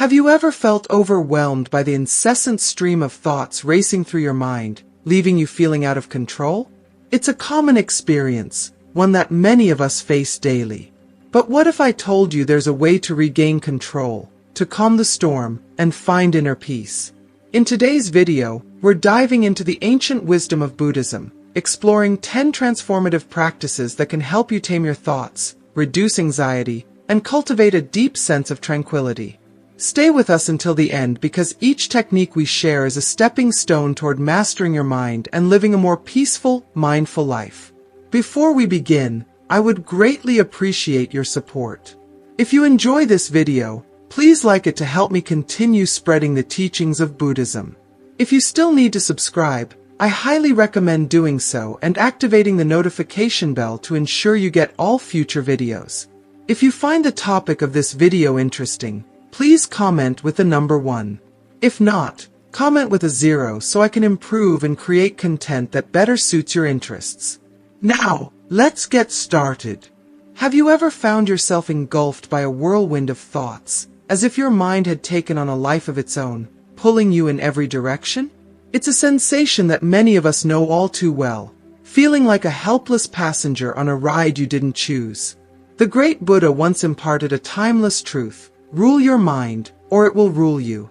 Have you ever felt overwhelmed by the incessant stream of thoughts racing through your mind, leaving you feeling out of control? It's a common experience, one that many of us face daily. But what if I told you there's a way to regain control, to calm the storm, and find inner peace? In today's video, we're diving into the ancient wisdom of Buddhism, exploring 10 transformative practices that can help you tame your thoughts, reduce anxiety, and cultivate a deep sense of tranquility. Stay with us until the end because each technique we share is a stepping stone toward mastering your mind and living a more peaceful, mindful life. Before we begin, I would greatly appreciate your support. If you enjoy this video, please like it to help me continue spreading the teachings of Buddhism. If you still need to subscribe, I highly recommend doing so and activating the notification bell to ensure you get all future videos. If you find the topic of this video interesting, please comment with the number 1. If not, comment with a 0 so I can improve and create content that better suits your interests. Now, let's get started. Have you ever found yourself engulfed by a whirlwind of thoughts, as if your mind had taken on a life of its own, pulling you in every direction? It's a sensation that many of us know all too well, feeling like a helpless passenger on a ride you didn't choose. The great Buddha once imparted a timeless truth: rule your mind, or it will rule you.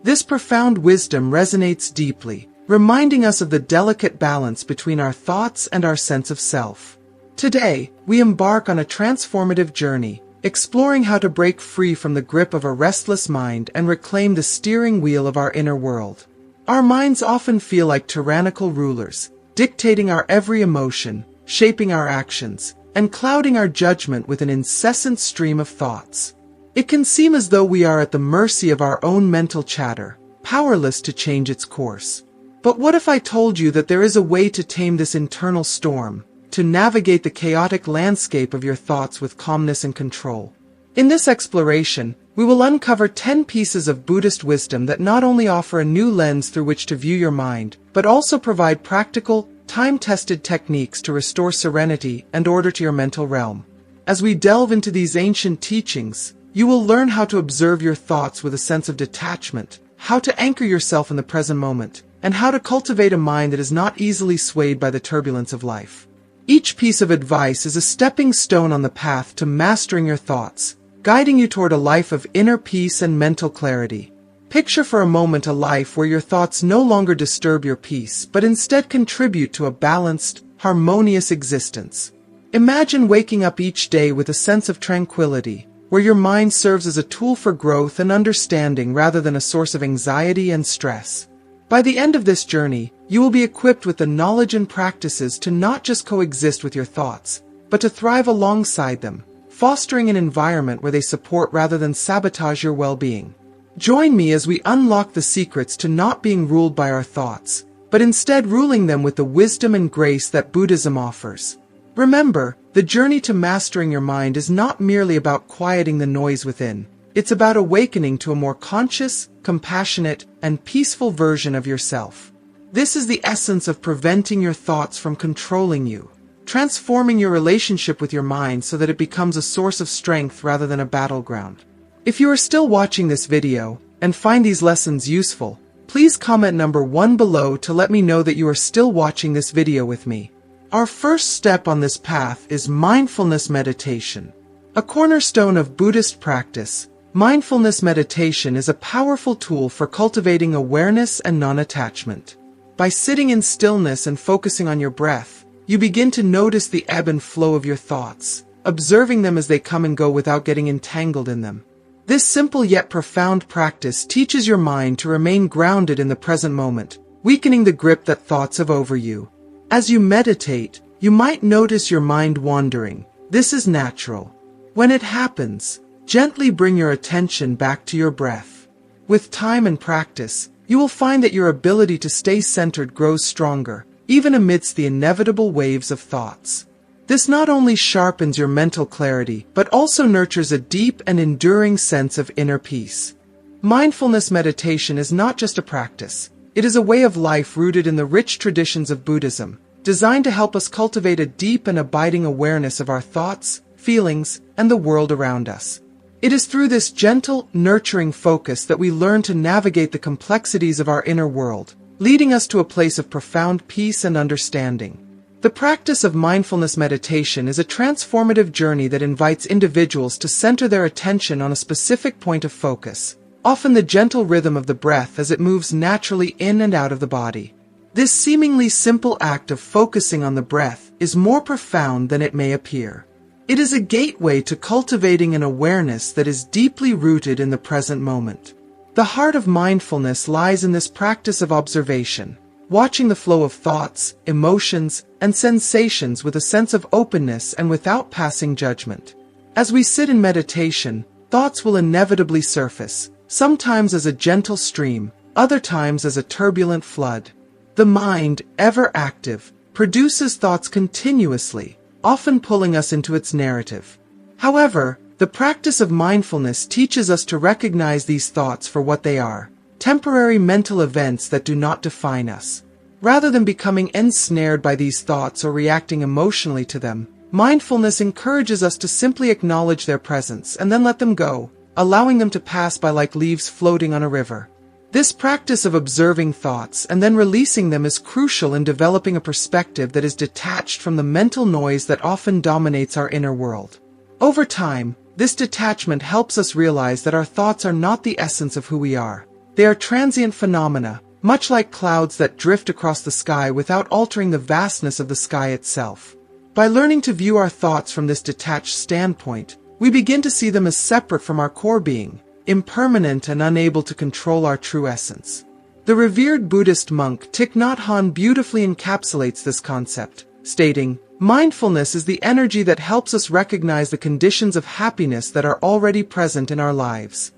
This profound wisdom resonates deeply, reminding us of the delicate balance between our thoughts and our sense of self. Today, we embark on a transformative journey, exploring how to break free from the grip of a restless mind and reclaim the steering wheel of our inner world. Our minds often feel like tyrannical rulers, dictating our every emotion, shaping our actions, and clouding our judgment with an incessant stream of thoughts. It can seem as though we are at the mercy of our own mental chatter, powerless to change its course. But what if I told you that there is a way to tame this internal storm, to navigate the chaotic landscape of your thoughts with calmness and control? In this exploration, we will uncover 10 pieces of Buddhist wisdom that not only offer a new lens through which to view your mind, but also provide practical, time-tested techniques to restore serenity and order to your mental realm. As we delve into these ancient teachings, you will learn how to observe your thoughts with a sense of detachment, how to anchor yourself in the present moment, and how to cultivate a mind that is not easily swayed by the turbulence of life. Each piece of advice is a stepping stone on the path to mastering your thoughts, guiding you toward a life of inner peace and mental clarity. Picture for a moment a life where your thoughts no longer disturb your peace, but instead contribute to a balanced, harmonious existence. Imagine waking up each day with a sense of tranquility, where your mind serves as a tool for growth and understanding rather than a source of anxiety and stress. By the end of this journey, you will be equipped with the knowledge and practices to not just coexist with your thoughts, but to thrive alongside them, fostering an environment where they support rather than sabotage your well-being. Join me as we unlock the secrets to not being ruled by our thoughts, but instead ruling them with the wisdom and grace that Buddhism offers. Remember, the journey to mastering your mind is not merely about quieting the noise within. It's about awakening to a more conscious, compassionate, and peaceful version of yourself. This is the essence of preventing your thoughts from controlling you, transforming your relationship with your mind so that it becomes a source of strength rather than a battleground. If you are still watching this video and find these lessons useful, please comment number 1 below to let me know that you are still watching this video with me. Our first step on this path is mindfulness meditation. A cornerstone of Buddhist practice, mindfulness meditation is a powerful tool for cultivating awareness and non-attachment. By sitting in stillness and focusing on your breath, you begin to notice the ebb and flow of your thoughts, observing them as they come and go without getting entangled in them. This simple yet profound practice teaches your mind to remain grounded in the present moment, weakening the grip that thoughts have over you. As you meditate, you might notice your mind wandering. This is natural. When it happens, gently bring your attention back to your breath. With time and practice, you will find that your ability to stay centered grows stronger, even amidst the inevitable waves of thoughts. This not only sharpens your mental clarity, but also nurtures a deep and enduring sense of inner peace. Mindfulness meditation is not just a practice. It is a way of life rooted in the rich traditions of Buddhism, designed to help us cultivate a deep and abiding awareness of our thoughts, feelings, and the world around us. It is through this gentle, nurturing focus that we learn to navigate the complexities of our inner world, leading us to a place of profound peace and understanding. The practice of mindfulness meditation is a transformative journey that invites individuals to center their attention on a specific point of focus, often the gentle rhythm of the breath as it moves naturally in and out of the body. This seemingly simple act of focusing on the breath is more profound than it may appear. It is a gateway to cultivating an awareness that is deeply rooted in the present moment. The heart of mindfulness lies in this practice of observation, watching the flow of thoughts, emotions, and sensations with a sense of openness and without passing judgment. As we sit in meditation, thoughts will inevitably surface, sometimes as a gentle stream, other times as a turbulent flood. The mind, ever active, produces thoughts continuously, often pulling us into its narrative. However, the practice of mindfulness teaches us to recognize these thoughts for what they are, temporary mental events that do not define us. Rather than becoming ensnared by these thoughts or reacting emotionally to them, mindfulness encourages us to simply acknowledge their presence and then let them go, allowing them to pass by like leaves floating on a river. This practice of observing thoughts and then releasing them is crucial in developing a perspective that is detached from the mental noise that often dominates our inner world. Over time, this detachment helps us realize that our thoughts are not the essence of who we are. They are transient phenomena, much like clouds that drift across the sky without altering the vastness of the sky itself. By learning to view our thoughts from this detached standpoint, we begin to see them as separate from our core being, impermanent and unable to control our true essence. The revered Buddhist monk Thich Nhat Hanh beautifully encapsulates this concept, stating, "Mindfulness is the energy that helps us recognize the conditions of happiness that are already present in our lives."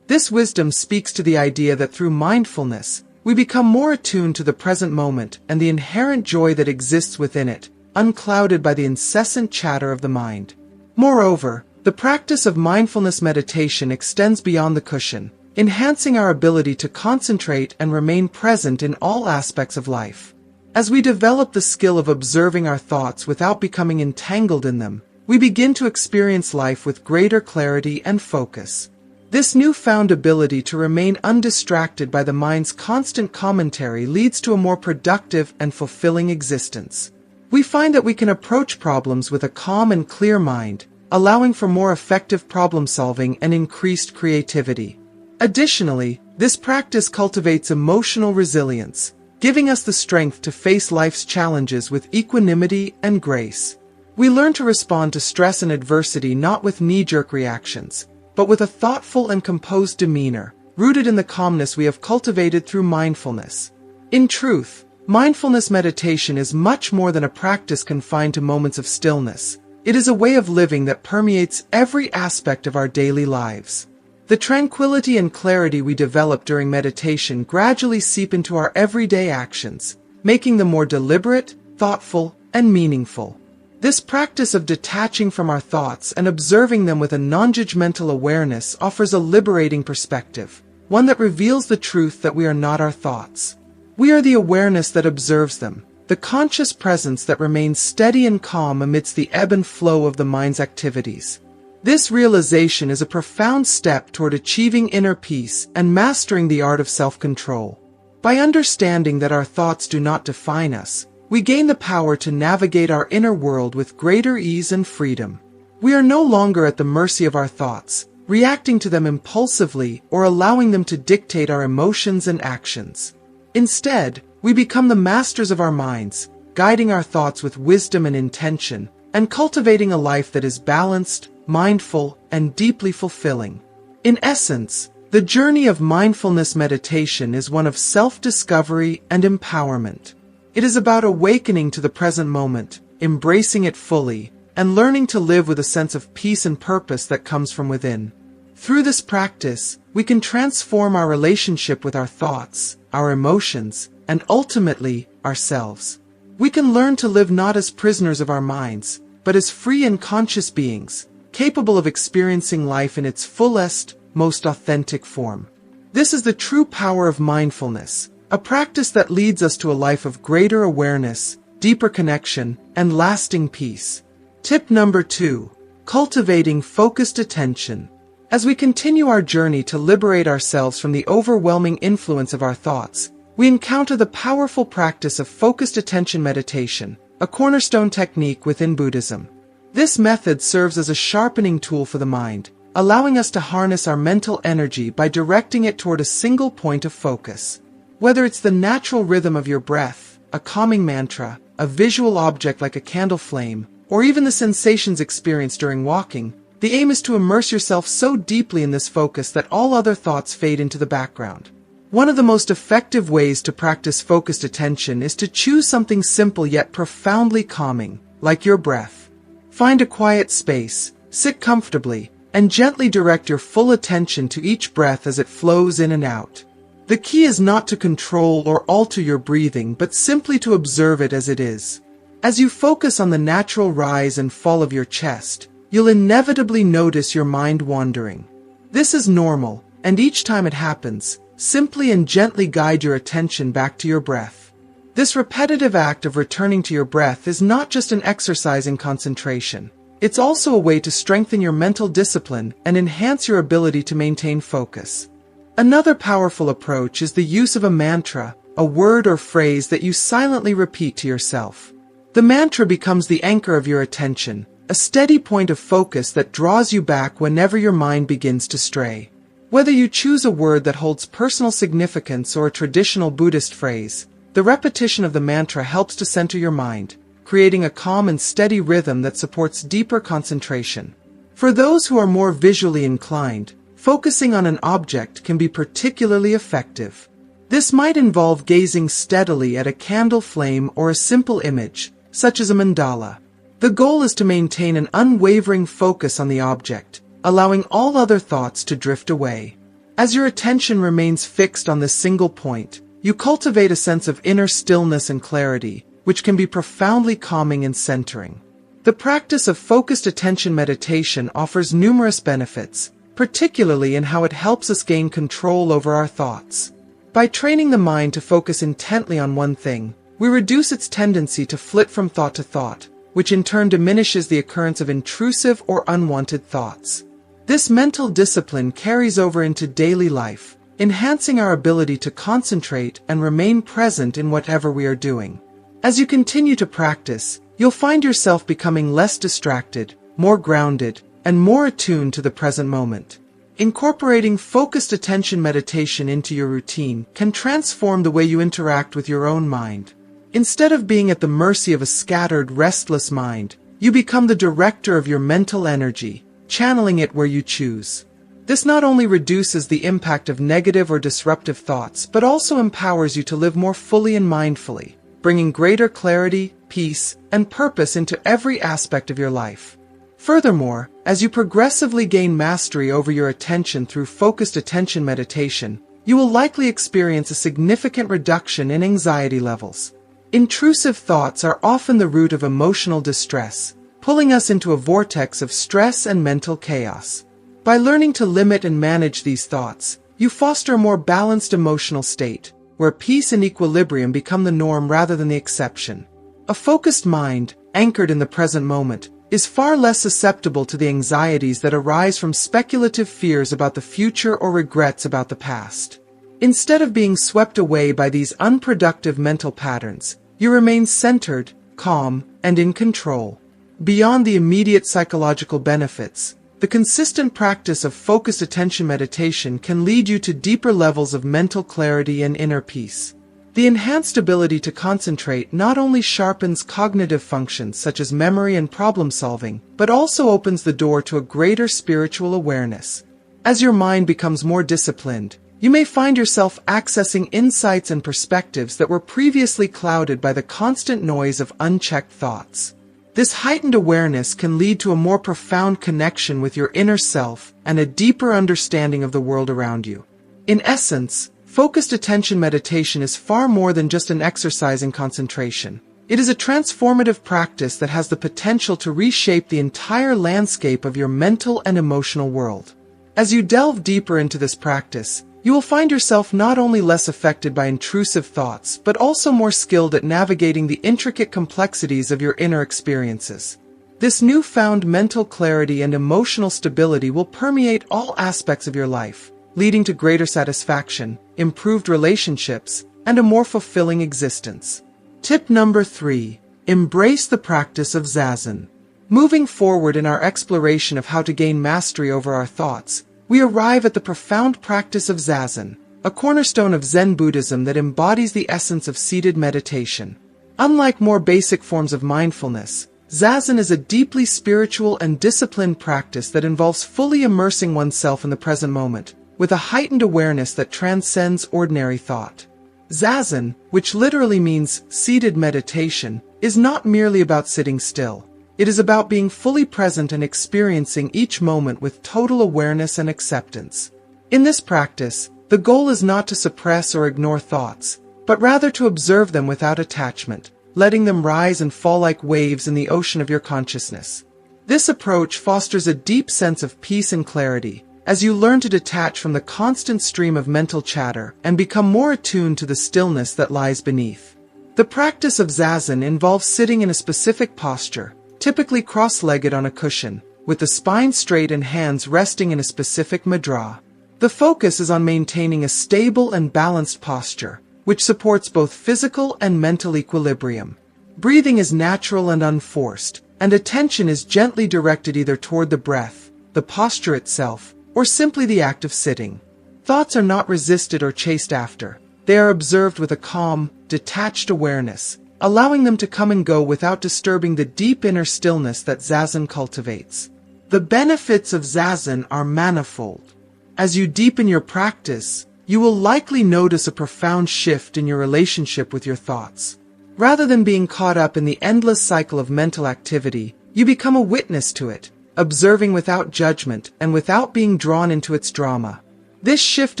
This wisdom speaks to the idea that through mindfulness, we become more attuned to the present moment and the inherent joy that exists within it, unclouded by the incessant chatter of the mind. Moreover, the practice of mindfulness meditation extends beyond the cushion, enhancing our ability to concentrate and remain present in all aspects of life. As we develop the skill of observing our thoughts without becoming entangled in them, we begin to experience life with greater clarity and focus. This newfound ability to remain undistracted by the mind's constant commentary leads to a more productive and fulfilling existence. We find that we can approach problems with a calm and clear mind, allowing for more effective problem-solving and increased creativity. Additionally, this practice cultivates emotional resilience, giving us the strength to face life's challenges with equanimity and grace. We learn to respond to stress and adversity not with knee-jerk reactions, but with a thoughtful and composed demeanor, rooted in the calmness we have cultivated through mindfulness. In truth, mindfulness meditation is much more than a practice confined to moments of stillness. It is a way of living that permeates every aspect of our daily lives. The tranquility and clarity we develop during meditation gradually seep into our everyday actions, making them more deliberate, thoughtful, and meaningful. This practice of detaching from our thoughts and observing them with a non-judgmental awareness offers a liberating perspective, one that reveals the truth that we are not our thoughts. We are the awareness that observes them, the conscious presence that remains steady and calm amidst the ebb and flow of the mind's activities. This realization is a profound step toward achieving inner peace and mastering the art of self-control. By understanding that our thoughts do not define us, we gain the power to navigate our inner world with greater ease and freedom. We are no longer at the mercy of our thoughts, reacting to them impulsively or allowing them to dictate our emotions and actions. Instead, we become the masters of our minds, guiding our thoughts with wisdom and intention, and cultivating a life that is balanced, mindful, and deeply fulfilling. In essence, the journey of mindfulness meditation is one of self-discovery and empowerment. It is about awakening to the present moment, embracing it fully, and learning to live with a sense of peace and purpose that comes from within. Through this practice, we can transform our relationship with our thoughts, our emotions, and ultimately, ourselves. We can learn to live not as prisoners of our minds, but as free and conscious beings, capable of experiencing life in its fullest, most authentic form. This is the true power of mindfulness, a practice that leads us to a life of greater awareness, deeper connection, and lasting peace. Tip number 2. Cultivating focused attention. As we continue our journey to liberate ourselves from the overwhelming influence of our thoughts, we encounter the powerful practice of focused attention meditation, a cornerstone technique within Buddhism. This method serves as a sharpening tool for the mind, allowing us to harness our mental energy by directing it toward a single point of focus. Whether it's the natural rhythm of your breath, a calming mantra, a visual object like a candle flame, or even the sensations experienced during walking, the aim is to immerse yourself so deeply in this focus that all other thoughts fade into the background. One of the most effective ways to practice focused attention is to choose something simple yet profoundly calming, like your breath. Find a quiet space, sit comfortably, and gently direct your full attention to each breath as it flows in and out. The key is not to control or alter your breathing, but simply to observe it as it is. As you focus on the natural rise and fall of your chest, you'll inevitably notice your mind wandering. This is normal, and each time it happens, simply and gently guide your attention back to your breath. This repetitive act of returning to your breath is not just an exercise in concentration. It's also a way to strengthen your mental discipline and enhance your ability to maintain focus. Another powerful approach is the use of a mantra, a word or phrase that you silently repeat to yourself. The mantra becomes the anchor of your attention, a steady point of focus that draws you back whenever your mind begins to stray. Whether you choose a word that holds personal significance or a traditional Buddhist phrase, the repetition of the mantra helps to center your mind, creating a calm and steady rhythm that supports deeper concentration. For those who are more visually inclined, focusing on an object can be particularly effective. This might involve gazing steadily at a candle flame or a simple image, such as a mandala. The goal is to maintain an unwavering focus on the object, allowing all other thoughts to drift away. As your attention remains fixed on this single point, you cultivate a sense of inner stillness and clarity, which can be profoundly calming and centering. The practice of focused attention meditation offers numerous benefits, particularly in how it helps us gain control over our thoughts. By training the mind to focus intently on one thing, we reduce its tendency to flit from thought to thought, which in turn diminishes the occurrence of intrusive or unwanted thoughts. This mental discipline carries over into daily life, enhancing our ability to concentrate and remain present in whatever we are doing. As you continue to practice, you'll find yourself becoming less distracted, more grounded, and more attuned to the present moment. Incorporating focused attention meditation into your routine can transform the way you interact with your own mind. Instead of being at the mercy of a scattered, restless mind, you become the director of your mental energy, channeling it where you choose. This not only reduces the impact of negative or disruptive thoughts, but also empowers you to live more fully and mindfully, bringing greater clarity, peace, and purpose into every aspect of your life. Furthermore, as you progressively gain mastery over your attention through focused attention meditation, you will likely experience a significant reduction in anxiety levels. Intrusive thoughts are often the root of emotional distress, pulling us into a vortex of stress and mental chaos. By learning to limit and manage these thoughts, you foster a more balanced emotional state, where peace and equilibrium become the norm rather than the exception. A focused mind, anchored in the present moment, is far less susceptible to the anxieties that arise from speculative fears about the future or regrets about the past. Instead of being swept away by these unproductive mental patterns, you remain centered, calm, and in control. Beyond the immediate psychological benefits, the consistent practice of focused attention meditation can lead you to deeper levels of mental clarity and inner peace. The enhanced ability to concentrate not only sharpens cognitive functions such as memory and problem solving, but also opens the door to a greater spiritual awareness. As your mind becomes more disciplined, you may find yourself accessing insights and perspectives that were previously clouded by the constant noise of unchecked thoughts. This heightened awareness can lead to a more profound connection with your inner self and a deeper understanding of the world around you. In essence, focused attention meditation is far more than just an exercise in concentration. It is a transformative practice that has the potential to reshape the entire landscape of your mental and emotional world. As you delve deeper into this practice, you will find yourself not only less affected by intrusive thoughts, but also more skilled at navigating the intricate complexities of your inner experiences. This newfound mental clarity and emotional stability will permeate all aspects of your life, leading to greater satisfaction, improved relationships, and a more fulfilling existence. Tip number 3. Embrace the practice of Zazen. Moving forward in our exploration of how to gain mastery over our thoughts, we arrive at the profound practice of Zazen, a cornerstone of Zen Buddhism that embodies the essence of seated meditation. Unlike more basic forms of mindfulness, Zazen is a deeply spiritual and disciplined practice that involves fully immersing oneself in the present moment, with a heightened awareness that transcends ordinary thought. Zazen, which literally means seated meditation, is not merely about sitting still. It is about being fully present and experiencing each moment with total awareness and acceptance. In this practice, the goal is not to suppress or ignore thoughts, but rather to observe them without attachment, letting them rise and fall like waves in the ocean of your consciousness. This approach fosters a deep sense of peace and clarity, as you learn to detach from the constant stream of mental chatter and become more attuned to the stillness that lies beneath. The practice of Zazen involves sitting in a specific posture, typically cross-legged on a cushion, with the spine straight and hands resting in a specific mudra. The focus is on maintaining a stable and balanced posture, which supports both physical and mental equilibrium. Breathing is natural and unforced, and attention is gently directed either toward the breath, the posture itself, or simply the act of sitting. Thoughts are not resisted or chased after. They are observed with a calm, detached awareness, allowing them to come and go without disturbing the deep inner stillness that Zazen cultivates. The benefits of Zazen are manifold. As you deepen your practice, you will likely notice a profound shift in your relationship with your thoughts. Rather than being caught up in the endless cycle of mental activity, you become a witness to it, observing without judgment and without being drawn into its drama. This shift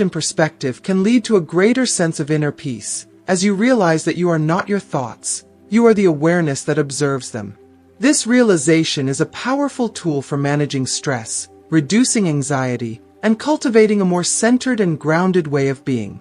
in perspective can lead to a greater sense of inner peace, as you realize that you are not your thoughts, you are the awareness that observes them. This realization is a powerful tool for managing stress, reducing anxiety, and cultivating a more centered and grounded way of being.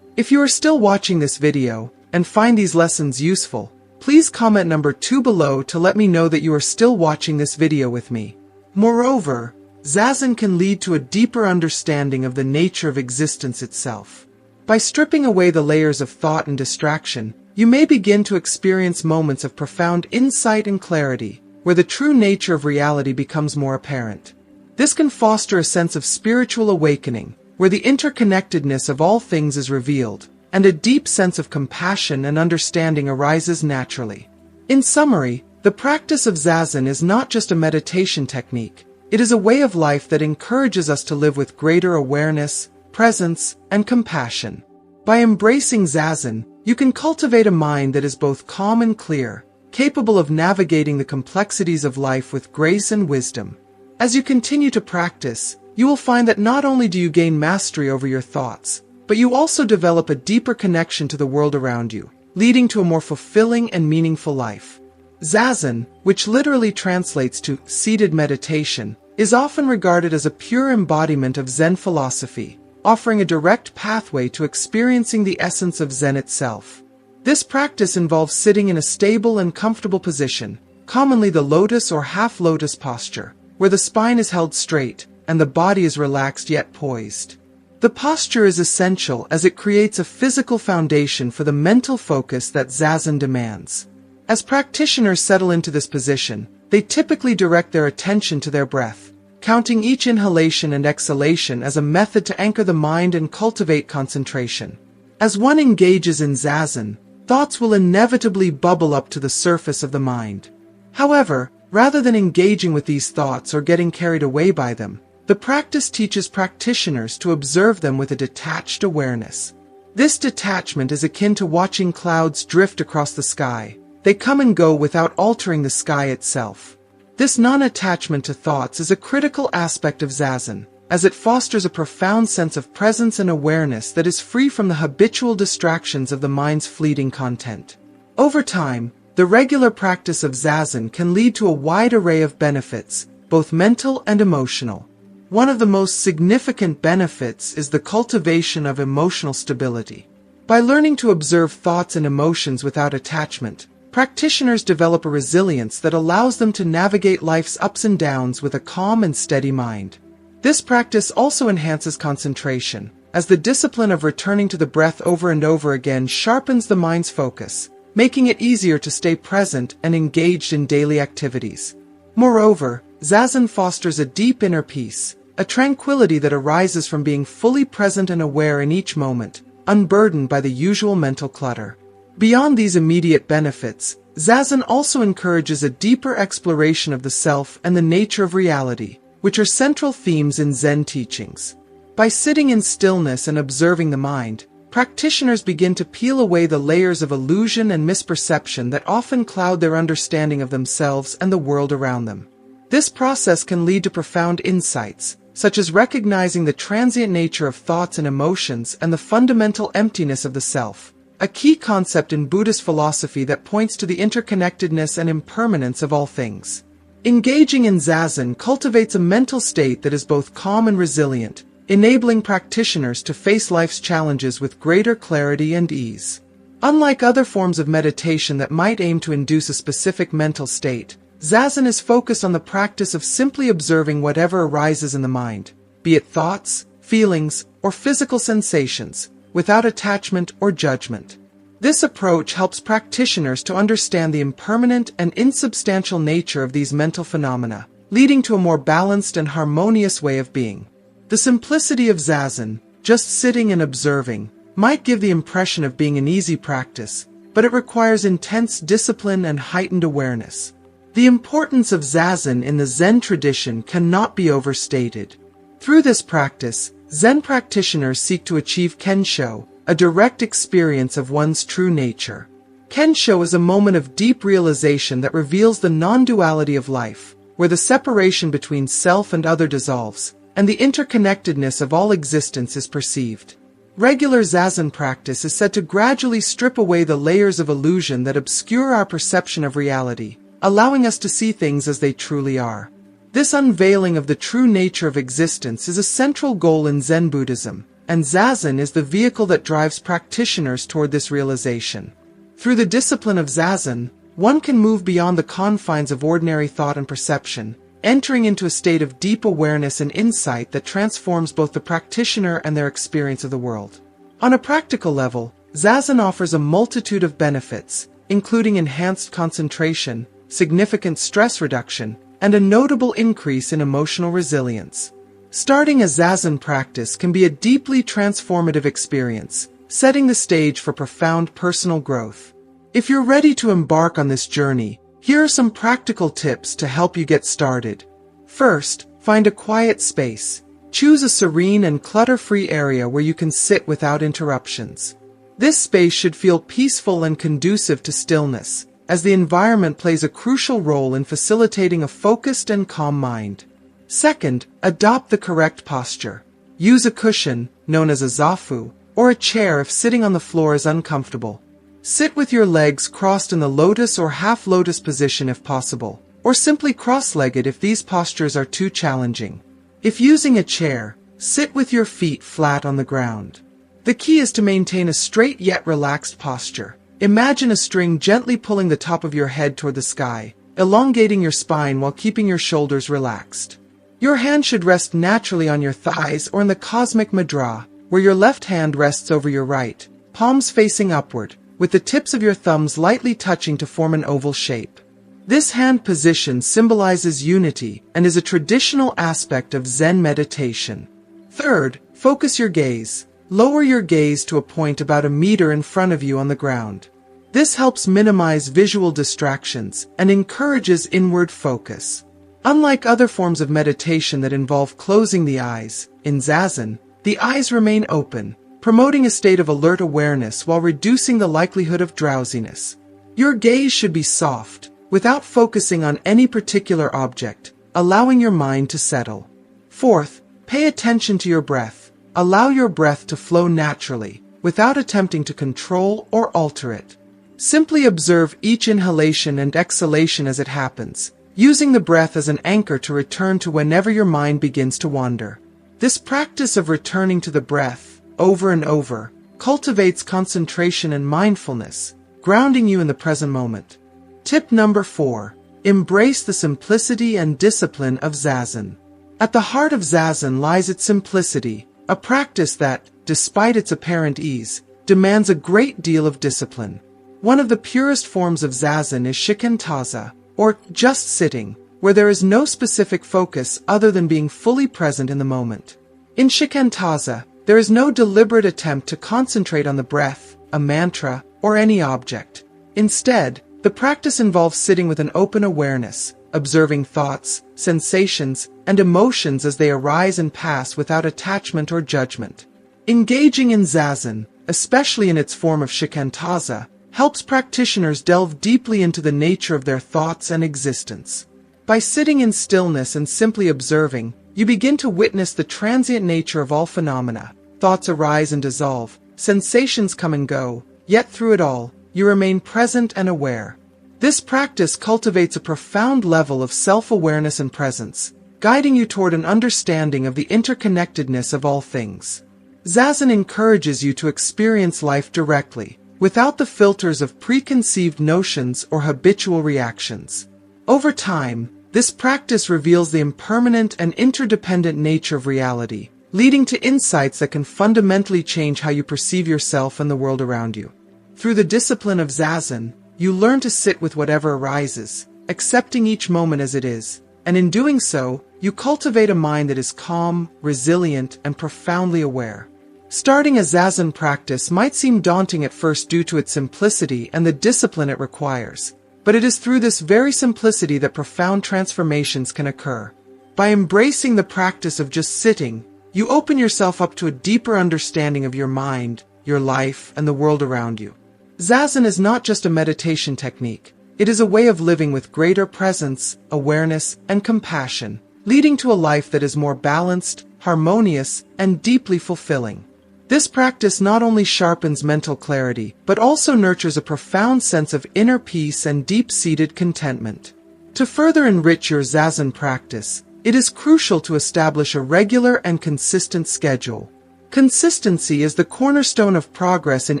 If you are still watching this video and find these lessons useful, please comment number 2 below to let me know that you are still watching this video with me. Moreover, Zazen can lead to a deeper understanding of the nature of existence itself. By stripping away the layers of thought and distraction, you may begin to experience moments of profound insight and clarity, where the true nature of reality becomes more apparent. This can foster a sense of spiritual awakening, where the interconnectedness of all things is revealed, and a deep sense of compassion and understanding arises naturally. In summary, the practice of Zazen is not just a meditation technique. It is a way of life that encourages us to live with greater awareness, presence, and compassion. By embracing Zazen, you can cultivate a mind that is both calm and clear, capable of navigating the complexities of life with grace and wisdom. As you continue to practice, you will find that not only do you gain mastery over your thoughts, but you also develop a deeper connection to the world around you, leading to a more fulfilling and meaningful life. Zazen, which literally translates to seated meditation, is often regarded as a pure embodiment of Zen philosophy, offering a direct pathway to experiencing the essence of Zen itself. This practice involves sitting in a stable and comfortable position, commonly the lotus or half-lotus posture, where the spine is held straight and the body is relaxed yet poised. The posture is essential as it creates a physical foundation for the mental focus that Zazen demands. As practitioners settle into this position, they typically direct their attention to their breath, counting each inhalation and exhalation as a method to anchor the mind and cultivate concentration. As one engages in Zazen, thoughts will inevitably bubble up to the surface of the mind. However, rather than engaging with these thoughts or getting carried away by them, the practice teaches practitioners to observe them with a detached awareness. This detachment is akin to watching clouds drift across the sky. They come and go without altering the sky itself. This non-attachment to thoughts is a critical aspect of Zazen, as it fosters a profound sense of presence and awareness that is free from the habitual distractions of the mind's fleeting content. Over time, the regular practice of Zazen can lead to a wide array of benefits, both mental and emotional. One of the most significant benefits is the cultivation of emotional stability. By learning to observe thoughts and emotions without attachment, practitioners develop a resilience that allows them to navigate life's ups and downs with a calm and steady mind. This practice also enhances concentration, as the discipline of returning to the breath over and over again sharpens the mind's focus, making it easier to stay present and engaged in daily activities. Moreover, Zazen fosters a deep inner peace, a tranquility that arises from being fully present and aware in each moment, unburdened by the usual mental clutter. Beyond these immediate benefits, Zazen also encourages a deeper exploration of the self and the nature of reality, which are central themes in Zen teachings. By sitting in stillness and observing the mind, practitioners begin to peel away the layers of illusion and misperception that often cloud their understanding of themselves and the world around them. This process can lead to profound insights, such as recognizing the transient nature of thoughts and emotions and the fundamental emptiness of the self, a key concept in Buddhist philosophy that points to the interconnectedness and impermanence of all things. Engaging in Zazen cultivates a mental state that is both calm and resilient, enabling practitioners to face life's challenges with greater clarity and ease. Unlike other forms of meditation that might aim to induce a specific mental state, Zazen is focused on the practice of simply observing whatever arises in the mind, be it thoughts, feelings, or physical sensations, without attachment or judgment. This approach helps practitioners to understand the impermanent and insubstantial nature of these mental phenomena, leading to a more balanced and harmonious way of being. The simplicity of Zazen, just sitting and observing, might give the impression of being an easy practice, but it requires intense discipline and heightened awareness. The importance of Zazen in the Zen tradition cannot be overstated. Through this practice, Zen practitioners seek to achieve Kensho, a direct experience of one's true nature. Kensho is a moment of deep realization that reveals the non-duality of life, where the separation between self and other dissolves, and the interconnectedness of all existence is perceived. Regular Zazen practice is said to gradually strip away the layers of illusion that obscure our perception of reality, allowing us to see things as they truly are. This unveiling of the true nature of existence is a central goal in Zen Buddhism, and Zazen is the vehicle that drives practitioners toward this realization. Through the discipline of Zazen, one can move beyond the confines of ordinary thought and perception, entering into a state of deep awareness and insight that transforms both the practitioner and their experience of the world. On a practical level, Zazen offers a multitude of benefits, including enhanced concentration, significant stress reduction, and a notable increase in emotional resilience. Starting a Zazen practice can be a deeply transformative experience, setting the stage for profound personal growth. If you're ready to embark on this journey, here are some practical tips to help you get started. First, find a quiet space. Choose a serene and clutter-free area where you can sit without interruptions. This space should feel peaceful and conducive to stillness, as the environment plays a crucial role in facilitating a focused and calm mind. Second, adopt the correct posture. Use a cushion, known as a zafu, or a chair if sitting on the floor is uncomfortable. Sit with your legs crossed in the lotus or half-lotus position if possible, or simply cross-legged if these postures are too challenging. If using a chair, sit with your feet flat on the ground. The key is to maintain a straight yet relaxed posture. Imagine a string gently pulling the top of your head toward the sky, elongating your spine while keeping your shoulders relaxed. Your hand should rest naturally on your thighs or in the cosmic mudra, where your left hand rests over your right, palms facing upward, with the tips of your thumbs lightly touching to form an oval shape. This hand position symbolizes unity and is a traditional aspect of Zen meditation. Third, focus your gaze. Lower your gaze to a point about a meter in front of you on the ground. This helps minimize visual distractions and encourages inward focus. Unlike other forms of meditation that involve closing the eyes, in Zazen, the eyes remain open, promoting a state of alert awareness while reducing the likelihood of drowsiness. Your gaze should be soft, without focusing on any particular object, allowing your mind to settle. Fourth, pay attention to your breath. Allow your breath to flow naturally, without attempting to control or alter it. Simply observe each inhalation and exhalation as it happens, using the breath as an anchor to return to whenever your mind begins to wander. This practice of returning to the breath, over and over, cultivates concentration and mindfulness, grounding you in the present moment. Tip number 4. Embrace the simplicity and discipline of Zazen. At the heart of Zazen lies its simplicity, a practice that, despite its apparent ease, demands a great deal of discipline. One of the purest forms of Zazen is shikantaza, or just sitting, where there is no specific focus other than being fully present in the moment. In shikantaza, there is no deliberate attempt to concentrate on the breath, a mantra, or any object. Instead, the practice involves sitting with an open awareness, observing thoughts, sensations, and emotions as they arise and pass without attachment or judgment. Engaging in Zazen, especially in its form of shikantaza, helps practitioners delve deeply into the nature of their thoughts and existence. By sitting in stillness and simply observing, you begin to witness the transient nature of all phenomena. Thoughts arise and dissolve, sensations come and go, yet through it all, you remain present and aware. This practice cultivates a profound level of self-awareness and presence, guiding you toward an understanding of the interconnectedness of all things. Zazen encourages you to experience life directly, without the filters of preconceived notions or habitual reactions. Over time, this practice reveals the impermanent and interdependent nature of reality, leading to insights that can fundamentally change how you perceive yourself and the world around you. Through the discipline of Zazen, you learn to sit with whatever arises, accepting each moment as it is, and in doing so, you cultivate a mind that is calm, resilient, and profoundly aware. Starting a Zazen practice might seem daunting at first due to its simplicity and the discipline it requires, but it is through this very simplicity that profound transformations can occur. By embracing the practice of just sitting, you open yourself up to a deeper understanding of your mind, your life, and the world around you. Zazen is not just a meditation technique. It is a way of living with greater presence, awareness, and compassion, leading to a life that is more balanced, harmonious, and deeply fulfilling. This practice not only sharpens mental clarity, but also nurtures a profound sense of inner peace and deep-seated contentment. To further enrich your Zazen practice, it is crucial to establish a regular and consistent schedule. Consistency is the cornerstone of progress in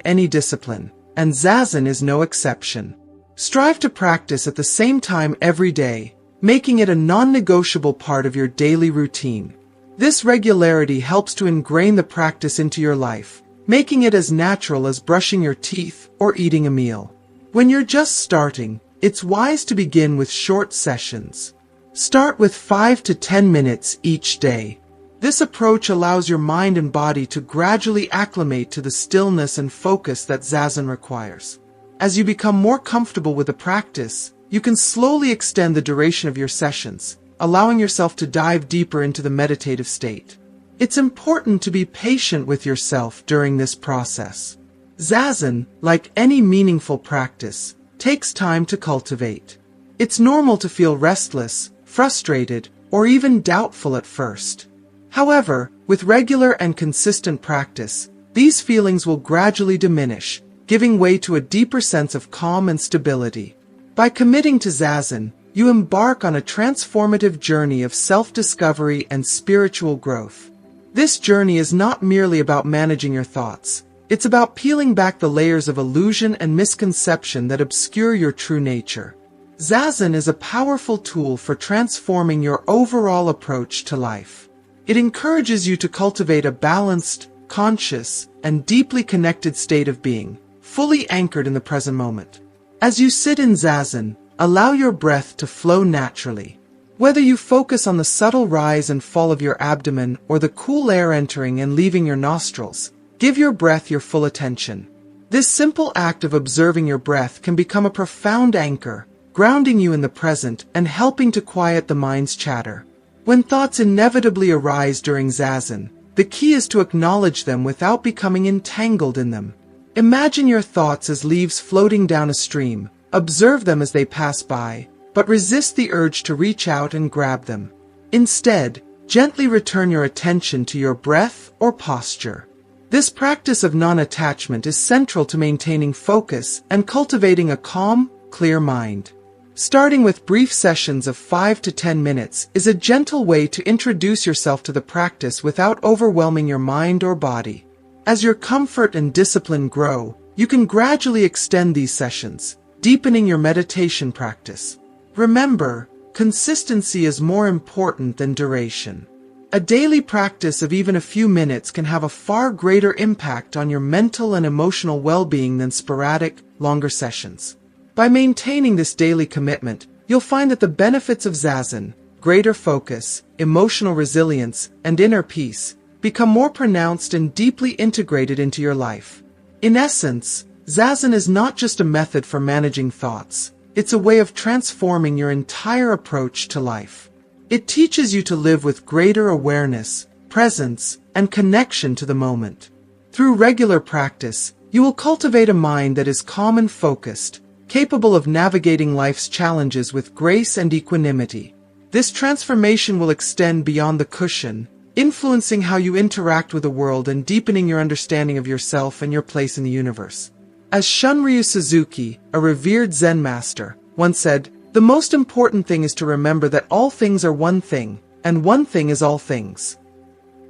any discipline, and Zazen is no exception. Strive to practice at the same time every day, making it a non-negotiable part of your daily routine. This regularity helps to ingrain the practice into your life, making it as natural as brushing your teeth or eating a meal. When you're just starting, it's wise to begin with short sessions. Start with 5 to 10 minutes each day. This approach allows your mind and body to gradually acclimate to the stillness and focus that Zazen requires. As you become more comfortable with the practice, you can slowly extend the duration of your sessions, allowing yourself to dive deeper into the meditative state. It's important to be patient with yourself during this process. Zazen, like any meaningful practice, takes time to cultivate. It's normal to feel restless, frustrated, or even doubtful at first. However, with regular and consistent practice, these feelings will gradually diminish, giving way to a deeper sense of calm and stability. By committing to Zazen, you embark on a transformative journey of self-discovery and spiritual growth. This journey is not merely about managing your thoughts. It's about peeling back the layers of illusion and misconception that obscure your true nature. Zazen is a powerful tool for transforming your overall approach to life. It encourages you to cultivate a balanced, conscious, and deeply connected state of being, fully anchored in the present moment. As you sit in Zazen, allow your breath to flow naturally. Whether you focus on the subtle rise and fall of your abdomen or the cool air entering and leaving your nostrils, give your breath your full attention. This simple act of observing your breath can become a profound anchor, grounding you in the present and helping to quiet the mind's chatter. When thoughts inevitably arise during Zazen, the key is to acknowledge them without becoming entangled in them. Imagine your thoughts as leaves floating down a stream. Observe them as they pass by, but resist the urge to reach out and grab them. Instead, gently return your attention to your breath or posture. This practice of non-attachment is central to maintaining focus and cultivating a calm, clear mind. Starting with brief sessions of 5 to 10 minutes is a gentle way to introduce yourself to the practice without overwhelming your mind or body. As your comfort and discipline grow, you can gradually extend these sessions, deepening your meditation practice. Remember, consistency is more important than duration. A daily practice of even a few minutes can have a far greater impact on your mental and emotional well-being than sporadic, longer sessions. By maintaining this daily commitment, you'll find that the benefits of Zazen, greater focus, emotional resilience, and inner peace, become more pronounced and deeply integrated into your life. In essence, Zazen is not just a method for managing thoughts, it's a way of transforming your entire approach to life. It teaches you to live with greater awareness, presence, and connection to the moment. Through regular practice, you will cultivate a mind that is calm and focused, capable of navigating life's challenges with grace and equanimity. This transformation will extend beyond the cushion, influencing how you interact with the world and deepening your understanding of yourself and your place in the universe. As Shunryu Suzuki, a revered Zen master, once said, "The most important thing is to remember that all things are one thing, and one thing is all things."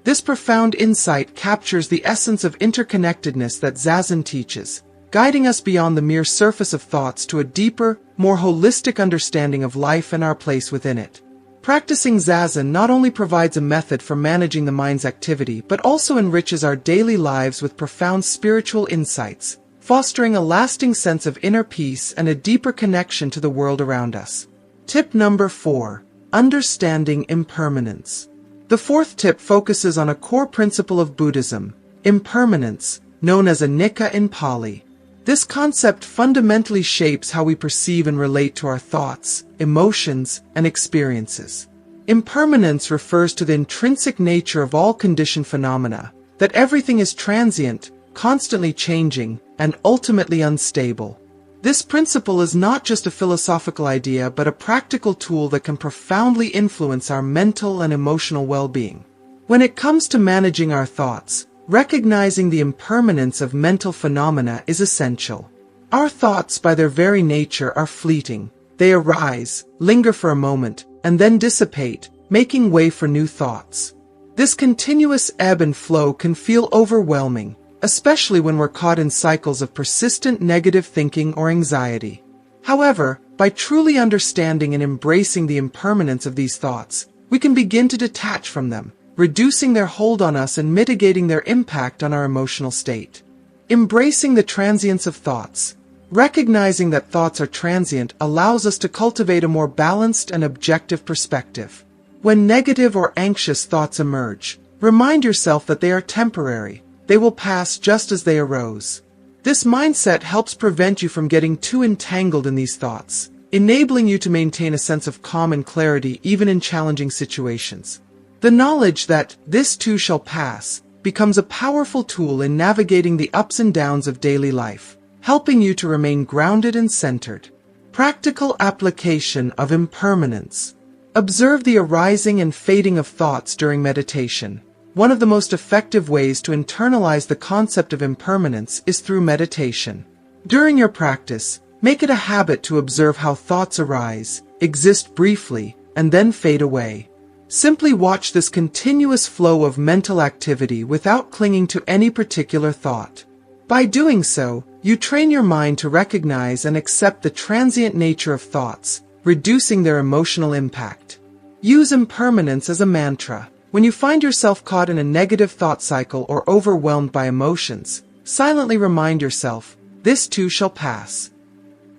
This profound insight captures the essence of interconnectedness that Zazen teaches, guiding us beyond the mere surface of thoughts to a deeper, more holistic understanding of life and our place within it. Practicing Zazen not only provides a method for managing the mind's activity but also enriches our daily lives with profound spiritual insights, fostering a lasting sense of inner peace and a deeper connection to the world around us. Tip number 4. Understanding impermanence. The fourth tip focuses on a core principle of Buddhism, impermanence, known as anicca in Pali. This concept fundamentally shapes how we perceive and relate to our thoughts, emotions, and experiences. Impermanence refers to the intrinsic nature of all conditioned phenomena, that everything is transient, constantly changing, and ultimately unstable. This principle is not just a philosophical idea but a practical tool that can profoundly influence our mental and emotional well-being. When it comes to managing our thoughts, recognizing the impermanence of mental phenomena is essential. Our thoughts, by their very nature, are fleeting. They arise, linger for a moment, and then dissipate, making way for new thoughts. This continuous ebb and flow can feel overwhelming, especially when we're caught in cycles of persistent negative thinking or anxiety. However, by truly understanding and embracing the impermanence of these thoughts, we can begin to detach from them, reducing their hold on us and mitigating their impact on our emotional state. Embracing the transience of thoughts. Recognizing that thoughts are transient allows us to cultivate a more balanced and objective perspective. When negative or anxious thoughts emerge, remind yourself that they are temporary. They will pass just as they arose. This mindset helps prevent you from getting too entangled in these thoughts, enabling you to maintain a sense of calm and clarity even in challenging situations. The knowledge that this too shall pass becomes a powerful tool in navigating the ups and downs of daily life, helping you to remain grounded and centered. Practical application of impermanence. Observe the arising and fading of thoughts during meditation. One of the most effective ways to internalize the concept of impermanence is through meditation. During your practice, make it a habit to observe how thoughts arise, exist briefly, and then fade away. Simply watch this continuous flow of mental activity without clinging to any particular thought. By doing so, you train your mind to recognize and accept the transient nature of thoughts, reducing their emotional impact. Use impermanence as a mantra. When you find yourself caught in a negative thought cycle or overwhelmed by emotions, silently remind yourself, "This too shall pass."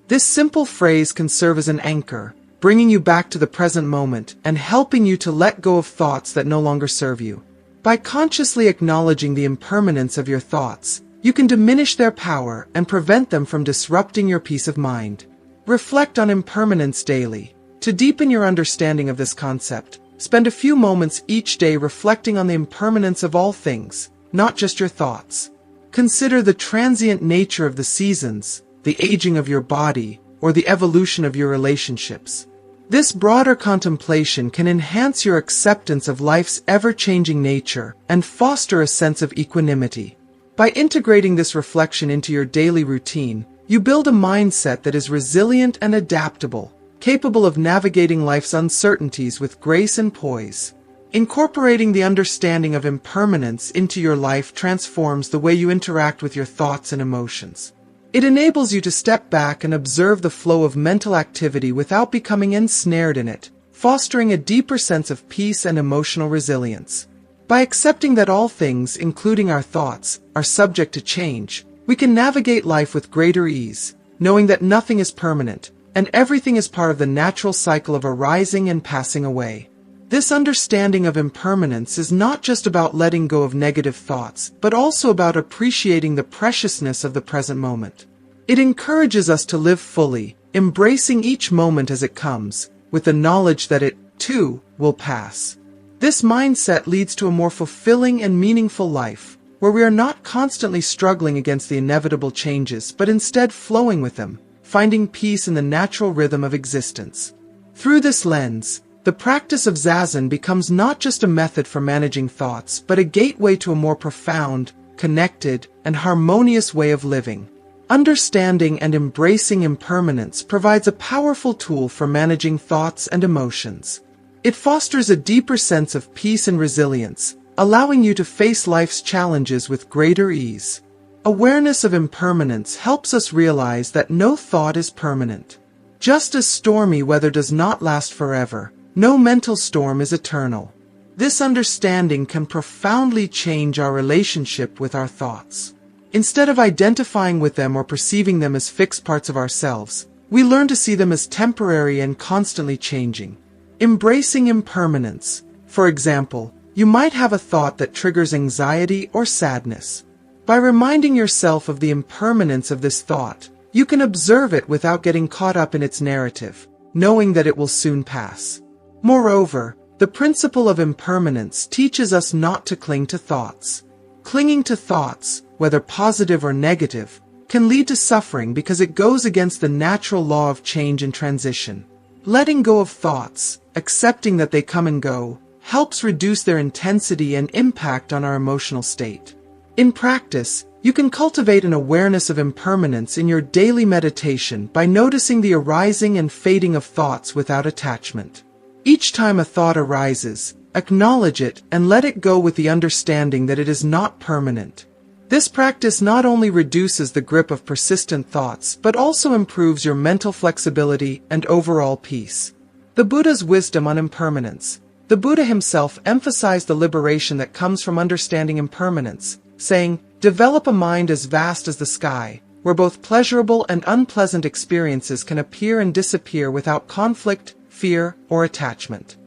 This simple phrase can serve as an anchor, bringing you back to the present moment and helping you to let go of thoughts that no longer serve you. By consciously acknowledging the impermanence of your thoughts, you can diminish their power and prevent them from disrupting your peace of mind. Reflect on impermanence daily. To deepen your understanding of this concept, spend a few moments each day reflecting on the impermanence of all things, not just your thoughts. Consider the transient nature of the seasons, the aging of your body, or the evolution of your relationships. This broader contemplation can enhance your acceptance of life's ever-changing nature and foster a sense of equanimity. By integrating this reflection into your daily routine, you build a mindset that is resilient and adaptable, capable of navigating life's uncertainties with grace and poise. Incorporating the understanding of impermanence into your life transforms the way you interact with your thoughts and emotions. It enables you to step back and observe the flow of mental activity without becoming ensnared in it, fostering a deeper sense of peace and emotional resilience. By accepting that all things, including our thoughts, are subject to change, we can navigate life with greater ease, knowing that nothing is permanent, and everything is part of the natural cycle of arising and passing away. This understanding of impermanence is not just about letting go of negative thoughts, but also about appreciating the preciousness of the present moment. It encourages us to live fully, embracing each moment as it comes, with the knowledge that it, too, will pass. This mindset leads to a more fulfilling and meaningful life, where we are not constantly struggling against the inevitable changes, but instead flowing with them, finding peace in the natural rhythm of existence. Through this lens, the practice of Zazen becomes not just a method for managing thoughts, but a gateway to a more profound, connected, and harmonious way of living. Understanding and embracing impermanence provides a powerful tool for managing thoughts and emotions. It fosters a deeper sense of peace and resilience, allowing you to face life's challenges with greater ease. Awareness of impermanence helps us realize that no thought is permanent. Just as stormy weather does not last forever, no mental storm is eternal. This understanding can profoundly change our relationship with our thoughts. Instead of identifying with them or perceiving them as fixed parts of ourselves, we learn to see them as temporary and constantly changing. Embracing impermanence. For example, you might have a thought that triggers anxiety or sadness. By reminding yourself of the impermanence of this thought, you can observe it without getting caught up in its narrative, knowing that it will soon pass. Moreover, the principle of impermanence teaches us not to cling to thoughts. Clinging to thoughts, whether positive or negative, can lead to suffering because it goes against the natural law of change and transition. Letting go of thoughts, accepting that they come and go, helps reduce their intensity and impact on our emotional state. In practice, you can cultivate an awareness of impermanence in your daily meditation by noticing the arising and fading of thoughts without attachment. Each time a thought arises, acknowledge it and let it go with the understanding that it is not permanent. This practice not only reduces the grip of persistent thoughts, but also improves your mental flexibility and overall peace. The Buddha's wisdom on impermanence. The Buddha himself emphasized the liberation that comes from understanding impermanence, saying, "Develop a mind as vast as the sky, where both pleasurable and unpleasant experiences can appear and disappear without conflict, fear, or attachment."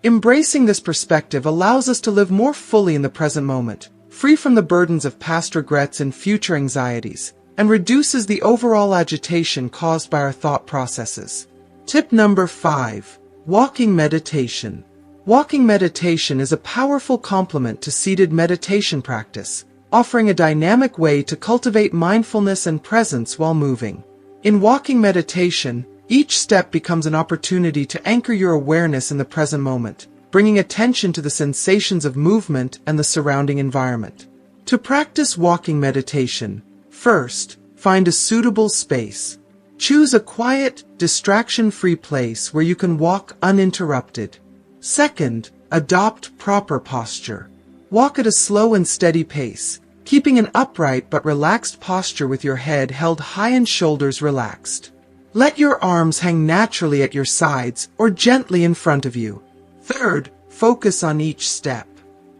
Embracing this perspective allows us to live more fully in the present moment, free from the burdens of past regrets and future anxieties, and reduces the overall agitation caused by our thought processes. Tip number 5. Walking meditation. Walking meditation is a powerful complement to seated meditation practice, offering a dynamic way to cultivate mindfulness and presence while moving. In walking meditation, each step becomes an opportunity to anchor your awareness in the present moment, bringing attention to the sensations of movement and the surrounding environment. To practice walking meditation, first, find a suitable space. Choose a quiet, distraction-free place where you can walk uninterrupted. Second, adopt proper posture. Walk at a slow and steady pace, keeping an upright but relaxed posture with your head held high and shoulders relaxed. Let your arms hang naturally at your sides or gently in front of you. Third, focus on each step.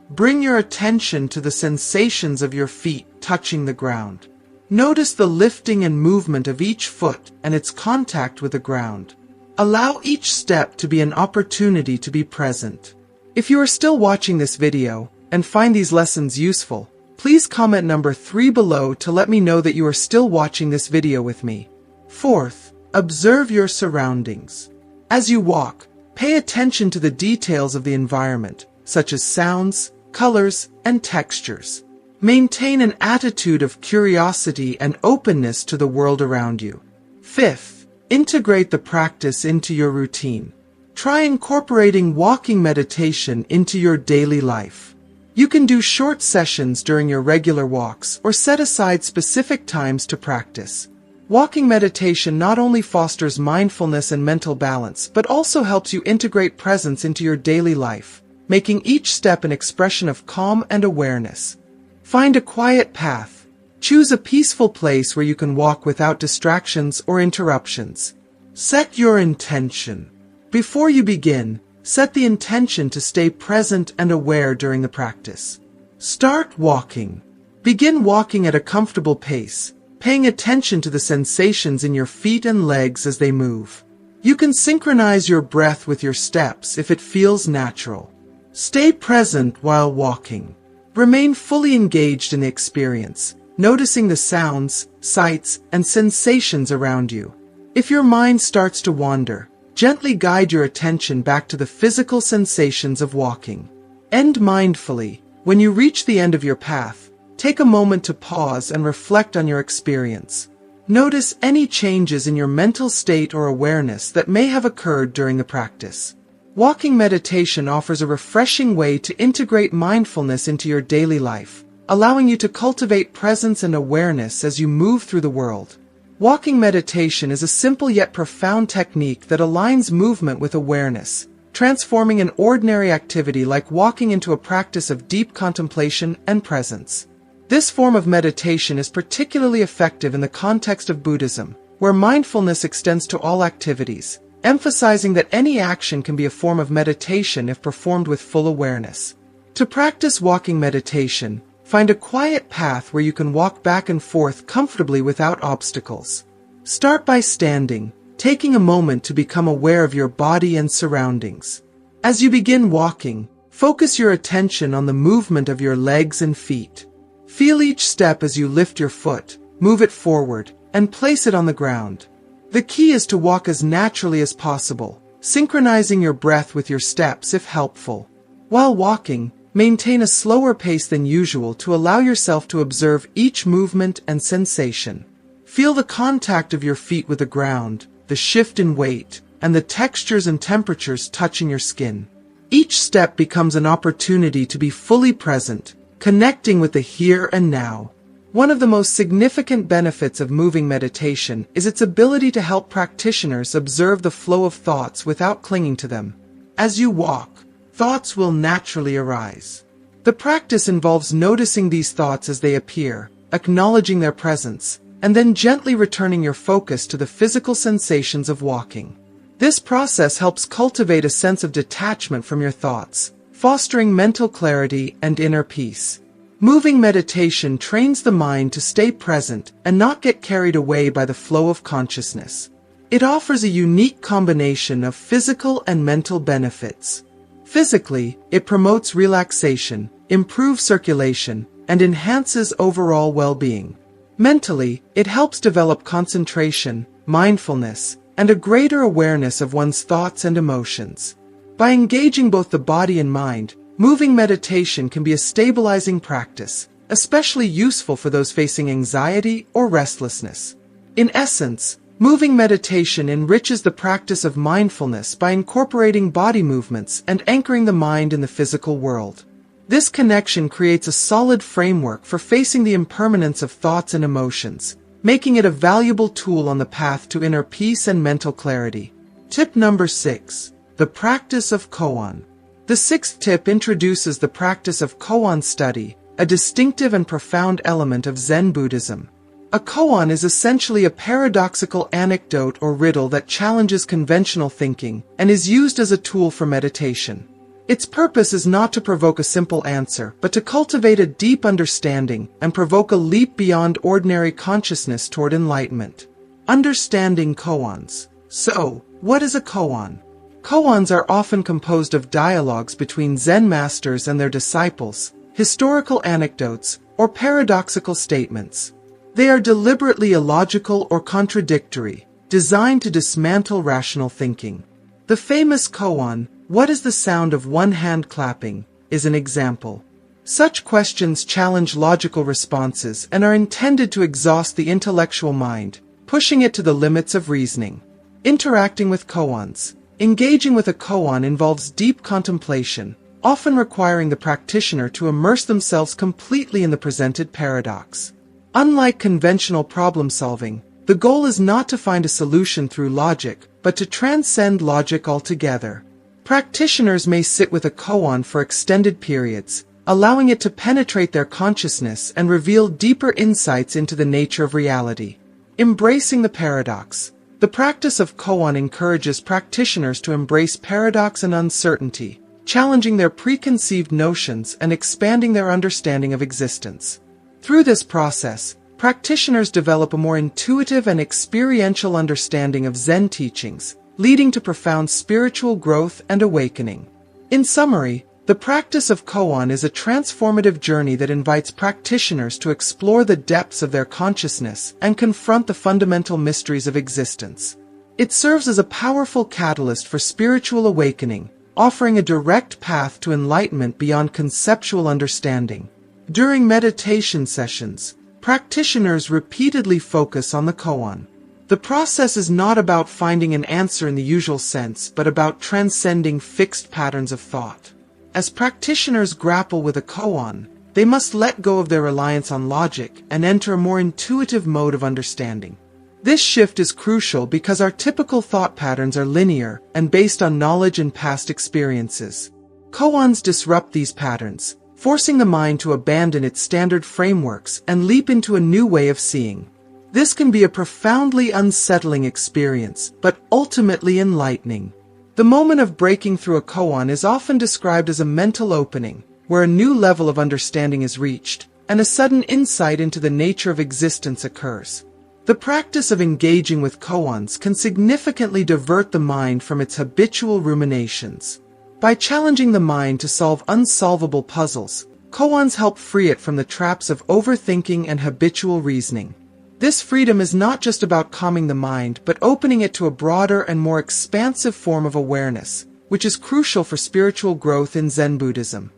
Bring your attention to the sensations of your feet touching the ground. Notice the lifting and movement of each foot and its contact with the ground. Allow each step to be an opportunity to be present. If you are still watching this video and find these lessons useful, please comment number 3 below to let me know that you are still watching this video with me. Fourth, observe your surroundings. As you walk, pay attention to the details of the environment, such as sounds, colors, and textures. Maintain an attitude of curiosity and openness to the world around you. Fifth, integrate the practice into your routine. Try incorporating walking meditation into your daily life. You can do short sessions during your regular walks or set aside specific times to practice. Walking meditation not only fosters mindfulness and mental balance, but also helps you integrate presence into your daily life, making each step an expression of calm and awareness. Find a quiet path. Choose a peaceful place where you can walk without distractions or interruptions. Set your intention. Before you begin, set the intention to stay present and aware during the practice. Start walking. Begin walking at a comfortable pace, paying attention to the sensations in your feet and legs as they move. You can synchronize your breath with your steps if it feels natural. Stay present while walking. Remain fully engaged in the experience, noticing the sounds, sights, and sensations around you. If your mind starts to wander, gently guide your attention back to the physical sensations of walking. End mindfully. When you reach the end of your path, take a moment to pause and reflect on your experience. Notice any changes in your mental state or awareness that may have occurred during the practice. Walking meditation offers a refreshing way to integrate mindfulness into your daily life, allowing you to cultivate presence and awareness as you move through the world. Walking meditation is a simple yet profound technique that aligns movement with awareness, transforming an ordinary activity like walking into a practice of deep contemplation and presence. This form of meditation is particularly effective in the context of Buddhism, where mindfulness extends to all activities, emphasizing that any action can be a form of meditation if performed with full awareness. To practice walking meditation, find a quiet path where you can walk back and forth comfortably without obstacles. Start by standing, taking a moment to become aware of your body and surroundings. As you begin walking, focus your attention on the movement of your legs and feet. Feel each step as you lift your foot, move it forward, and place it on the ground. The key is to walk as naturally as possible, synchronizing your breath with your steps if helpful. While walking, maintain a slower pace than usual to allow yourself to observe each movement and sensation. Feel the contact of your feet with the ground, the shift in weight, and the textures and temperatures touching your skin. Each step becomes an opportunity to be fully present, connecting with the here and now. One of the most significant benefits of moving meditation is its ability to help practitioners observe the flow of thoughts without clinging to them. As you walk, thoughts will naturally arise. The practice involves noticing these thoughts as they appear, acknowledging their presence, and then gently returning your focus to the physical sensations of walking. This process helps cultivate a sense of detachment from your thoughts, fostering mental clarity and inner peace. Moving meditation trains the mind to stay present and not get carried away by the flow of consciousness. It offers a unique combination of physical and mental benefits. Physically, it promotes relaxation, improves circulation, and enhances overall well-being. Mentally, it helps develop concentration, mindfulness, and a greater awareness of one's thoughts and emotions. By engaging both the body and mind, moving meditation can be a stabilizing practice, especially useful for those facing anxiety or restlessness. In essence, moving meditation enriches the practice of mindfulness by incorporating body movements and anchoring the mind in the physical world. This connection creates a solid framework for facing the impermanence of thoughts and emotions, making it a valuable tool on the path to inner peace and mental clarity. Tip number 6. The practice of koan. The sixth tip introduces the practice of koan study, a distinctive and profound element of Zen Buddhism. A koan is essentially a paradoxical anecdote or riddle that challenges conventional thinking and is used as a tool for meditation. Its purpose is not to provoke a simple answer, but to cultivate a deep understanding and provoke a leap beyond ordinary consciousness toward enlightenment. Understanding koans. So, what is a koan? Koans are often composed of dialogues between Zen masters and their disciples, historical anecdotes, or paradoxical statements. They are deliberately illogical or contradictory, designed to dismantle rational thinking. The famous koan, "What is the sound of one hand clapping?" is an example. Such questions challenge logical responses and are intended to exhaust the intellectual mind, pushing it to the limits of reasoning. Interacting with koans. Engaging with a koan involves deep contemplation, often requiring the practitioner to immerse themselves completely in the presented paradox. Unlike conventional problem solving, the goal is not to find a solution through logic, but to transcend logic altogether. Practitioners may sit with a koan for extended periods, allowing it to penetrate their consciousness and reveal deeper insights into the nature of reality. Embracing the paradox. The practice of koan encourages practitioners to embrace paradox and uncertainty, challenging their preconceived notions and expanding their understanding of existence. Through this process, practitioners develop a more intuitive and experiential understanding of Zen teachings, leading to profound spiritual growth and awakening. In summary, the practice of koan is a transformative journey that invites practitioners to explore the depths of their consciousness and confront the fundamental mysteries of existence. It serves as a powerful catalyst for spiritual awakening, offering a direct path to enlightenment beyond conceptual understanding. During meditation sessions, practitioners repeatedly focus on the koan. The process is not about finding an answer in the usual sense, but about transcending fixed patterns of thought. As practitioners grapple with a koan, they must let go of their reliance on logic and enter a more intuitive mode of understanding. This shift is crucial because our typical thought patterns are linear and based on knowledge and past experiences. Koans disrupt these patterns, forcing the mind to abandon its standard frameworks and leap into a new way of seeing. This can be a profoundly unsettling experience, but ultimately enlightening. The moment of breaking through a koan is often described as a mental opening, where a new level of understanding is reached, and a sudden insight into the nature of existence occurs. The practice of engaging with koans can significantly divert the mind from its habitual ruminations. By challenging the mind to solve unsolvable puzzles, koans help free it from the traps of overthinking and habitual reasoning. This freedom is not just about calming the mind, but opening it to a broader and more expansive form of awareness, which is crucial for spiritual growth in Zen Buddhism.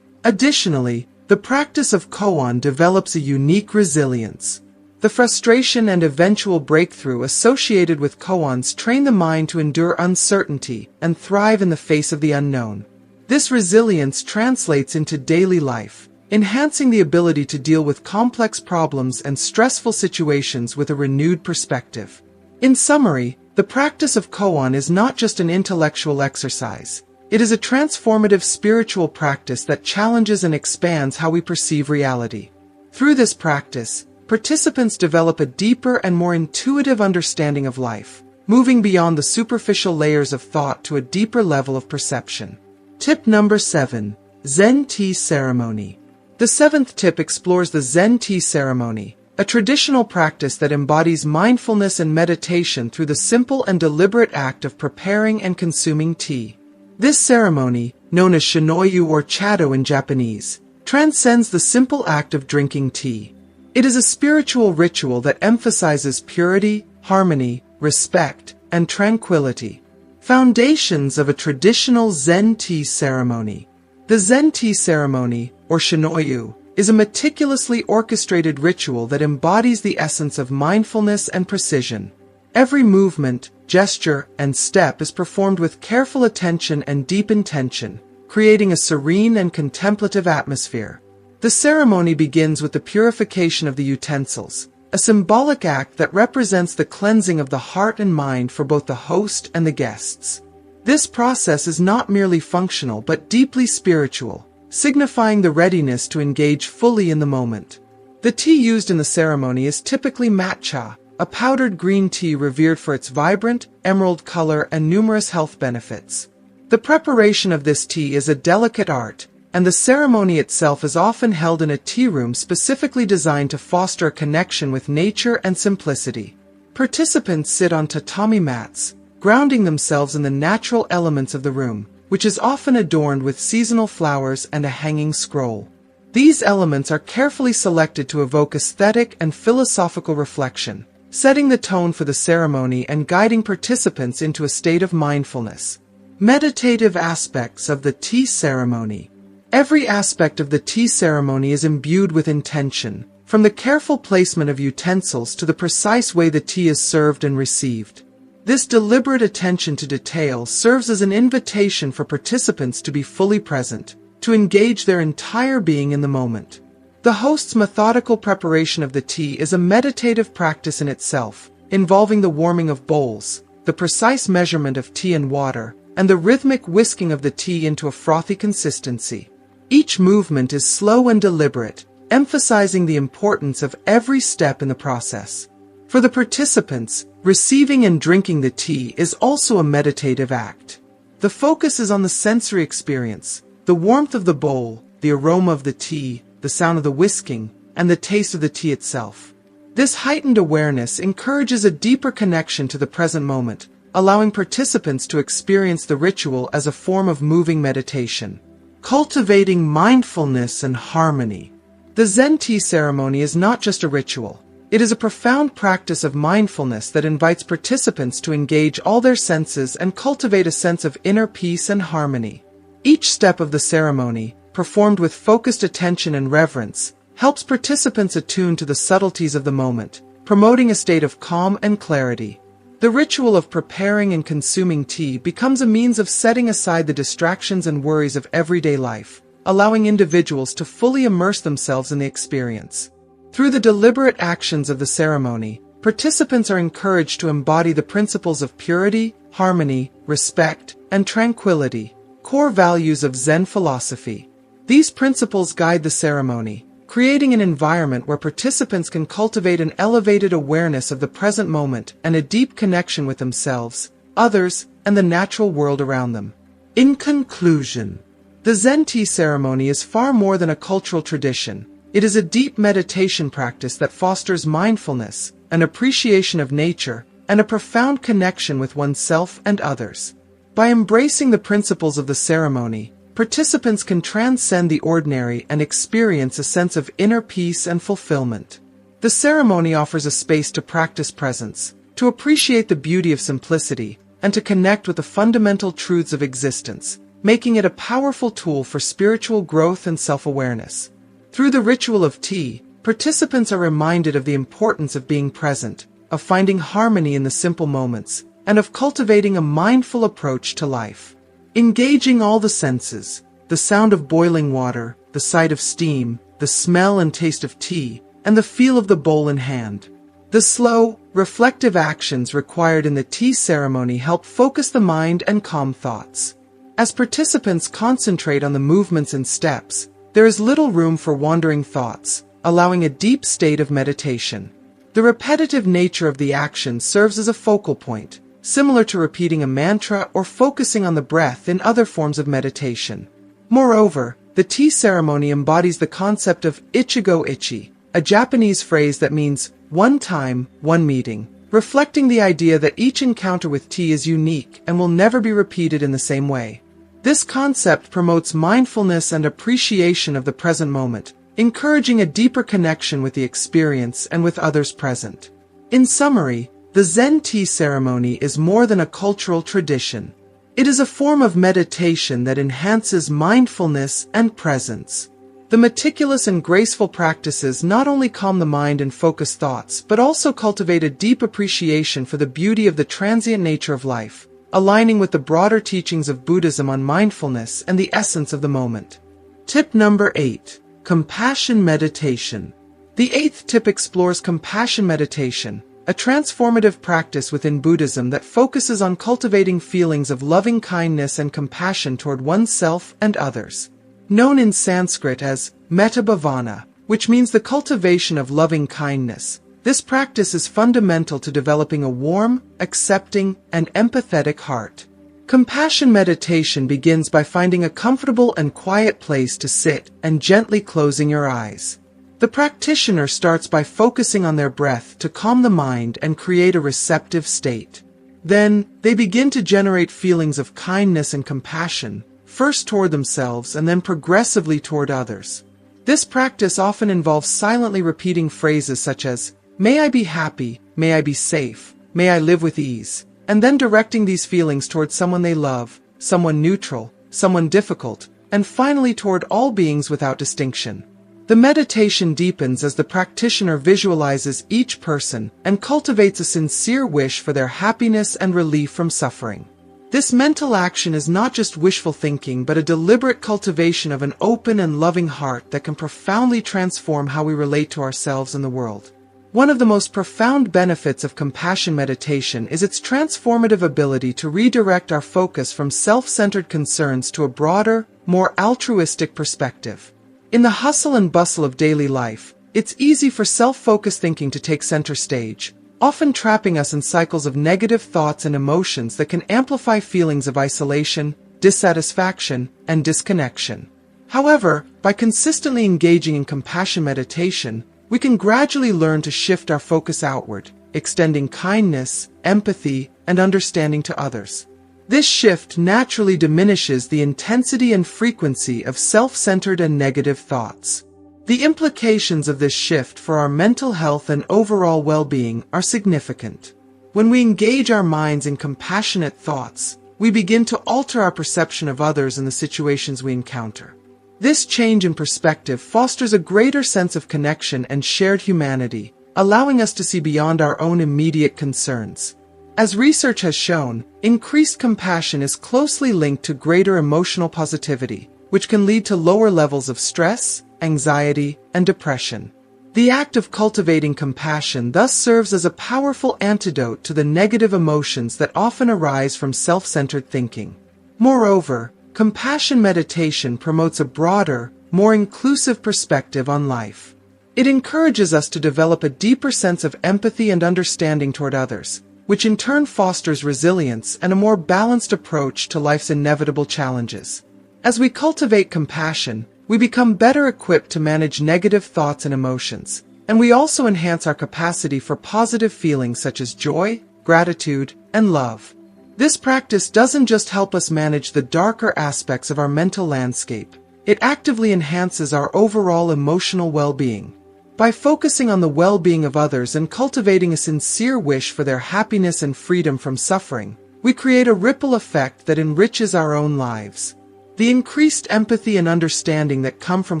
Additionally, the practice of koan develops a unique resilience. The frustration and eventual breakthrough associated with koans train the mind to endure uncertainty and thrive in the face of the unknown. This resilience translates into daily life, enhancing the ability to deal with complex problems and stressful situations with a renewed perspective. In summary, the practice of koan is not just an intellectual exercise. It is a transformative spiritual practice that challenges and expands how we perceive reality. Through this practice, participants develop a deeper and more intuitive understanding of life, moving beyond the superficial layers of thought to a deeper level of perception. Tip number 7. Zen Tea Ceremony. The seventh tip explores the Zen tea ceremony, a traditional practice that embodies mindfulness and meditation through the simple and deliberate act of preparing and consuming tea. This ceremony, known as shinoyu or chado in Japanese, transcends the simple act of drinking tea. It is a spiritual ritual that emphasizes purity, harmony, respect, and tranquility. Foundations of a traditional Zen tea ceremony. The Zen tea ceremony, or shinoyu, is a meticulously orchestrated ritual that embodies the essence of mindfulness and precision. Every movement, gesture, and step is performed with careful attention and deep intention, creating a serene and contemplative atmosphere. The ceremony begins with the purification of the utensils, a symbolic act that represents the cleansing of the heart and mind for both the host and the guests. This process is not merely functional but deeply spiritual, signifying the readiness to engage fully in the moment. The tea used in the ceremony is typically matcha, a powdered green tea revered for its vibrant, emerald color and numerous health benefits. The preparation of this tea is a delicate art, and the ceremony itself is often held in a tea room specifically designed to foster a connection with nature and simplicity. Participants sit on tatami mats, grounding themselves in the natural elements of the room, which is often adorned with seasonal flowers and a hanging scroll. These elements are carefully selected to evoke aesthetic and philosophical reflection, setting the tone for the ceremony and guiding participants into a state of mindfulness. Meditative aspects of the tea ceremony. Every aspect of the tea ceremony is imbued with intention, from the careful placement of utensils to the precise way the tea is served and received. This deliberate attention to detail serves as an invitation for participants to be fully present, to engage their entire being in the moment. The host's methodical preparation of the tea is a meditative practice in itself, involving the warming of bowls, the precise measurement of tea and water, and the rhythmic whisking of the tea into a frothy consistency. Each movement is slow and deliberate, emphasizing the importance of every step in the process. For the participants, receiving and drinking the tea is also a meditative act. The focus is on the sensory experience, the warmth of the bowl, the aroma of the tea, the sound of the whisking, and the taste of the tea itself. This heightened awareness encourages a deeper connection to the present moment, allowing participants to experience the ritual as a form of moving meditation. Cultivating mindfulness and harmony. The Zen tea ceremony is not just a ritual. It is a profound practice of mindfulness that invites participants to engage all their senses and cultivate a sense of inner peace and harmony. Each step of the ceremony, performed with focused attention and reverence, helps participants attune to the subtleties of the moment, promoting a state of calm and clarity. The ritual of preparing and consuming tea becomes a means of setting aside the distractions and worries of everyday life, allowing individuals to fully immerse themselves in the experience. Through the deliberate actions of the ceremony, participants are encouraged to embody the principles of purity, harmony, respect, and tranquility, core values of Zen philosophy. These principles guide the ceremony, creating an environment where participants can cultivate an elevated awareness of the present moment and a deep connection with themselves, others, and the natural world around them. In conclusion, the Zen tea ceremony is far more than a cultural tradition. It is a deep meditation practice that fosters mindfulness, an appreciation of nature, and a profound connection with oneself and others. By embracing the principles of the ceremony, participants can transcend the ordinary and experience a sense of inner peace and fulfillment. The ceremony offers a space to practice presence, to appreciate the beauty of simplicity, and to connect with the fundamental truths of existence, making it a powerful tool for spiritual growth and self-awareness. Through the ritual of tea, participants are reminded of the importance of being present, of finding harmony in the simple moments, and of cultivating a mindful approach to life. Engaging all the senses, the sound of boiling water, the sight of steam, the smell and taste of tea, and the feel of the bowl in hand. The slow, reflective actions required in the tea ceremony help focus the mind and calm thoughts. As participants concentrate on the movements and steps, there is little room for wandering thoughts, allowing a deep state of meditation. The repetitive nature of the action serves as a focal point, similar to repeating a mantra or focusing on the breath in other forms of meditation. Moreover, the tea ceremony embodies the concept of ichigo ichi, a Japanese phrase that means one time, one meeting, reflecting the idea that each encounter with tea is unique and will never be repeated in the same way. This concept promotes mindfulness and appreciation of the present moment, encouraging a deeper connection with the experience and with others present. In summary, the Zen tea ceremony is more than a cultural tradition. It is a form of meditation that enhances mindfulness and presence. The meticulous and graceful practices not only calm the mind and focus thoughts, but also cultivate a deep appreciation for the beauty of the transient nature of life, aligning with the broader teachings of Buddhism on mindfulness and the essence of the moment. Tip number 8. Compassion meditation. The 8th tip explores compassion meditation, a transformative practice within Buddhism that focuses on cultivating feelings of loving kindness and compassion toward oneself and others. Known in Sanskrit as metta bhavana, which means the cultivation of loving kindness, this practice is fundamental to developing a warm, accepting, and empathetic heart. Compassion meditation begins by finding a comfortable and quiet place to sit and gently closing your eyes. The practitioner starts by focusing on their breath to calm the mind and create a receptive state. Then, they begin to generate feelings of kindness and compassion, first toward themselves and then progressively toward others. This practice often involves silently repeating phrases such as, "May I be happy, may I be safe, may I live with ease," and then directing these feelings toward someone they love, someone neutral, someone difficult, and finally toward all beings without distinction. The meditation deepens as the practitioner visualizes each person and cultivates a sincere wish for their happiness and relief from suffering. This mental action is not just wishful thinking, but a deliberate cultivation of an open and loving heart that can profoundly transform how we relate to ourselves and the world. One of the most profound benefits of compassion meditation is its transformative ability to redirect our focus from self-centered concerns to a broader, more altruistic perspective. In the hustle and bustle of daily life, it's easy for self-focused thinking to take center stage, often trapping us in cycles of negative thoughts and emotions that can amplify feelings of isolation, dissatisfaction, and disconnection. However, by consistently engaging in compassion meditation, we can gradually learn to shift our focus outward, extending kindness, empathy, and understanding to others. This shift naturally diminishes the intensity and frequency of self-centered and negative thoughts. The implications of this shift for our mental health and overall well-being are significant. When we engage our minds in compassionate thoughts, we begin to alter our perception of others and the situations we encounter. This change in perspective fosters a greater sense of connection and shared humanity, allowing us to see beyond our own immediate concerns. As research has shown, increased compassion is closely linked to greater emotional positivity, which can lead to lower levels of stress, anxiety, and depression. The act of cultivating compassion thus serves as a powerful antidote to the negative emotions that often arise from self-centered thinking. Moreover, compassion meditation promotes a broader, more inclusive perspective on life. It encourages us to develop a deeper sense of empathy and understanding toward others, which in turn fosters resilience and a more balanced approach to life's inevitable challenges. As we cultivate compassion, we become better equipped to manage negative thoughts and emotions, and we also enhance our capacity for positive feelings such as joy, gratitude, and love. This practice doesn't just help us manage the darker aspects of our mental landscape, it actively enhances our overall emotional well-being. By focusing on the well-being of others and cultivating a sincere wish for their happiness and freedom from suffering, we create a ripple effect that enriches our own lives. The increased empathy and understanding that come from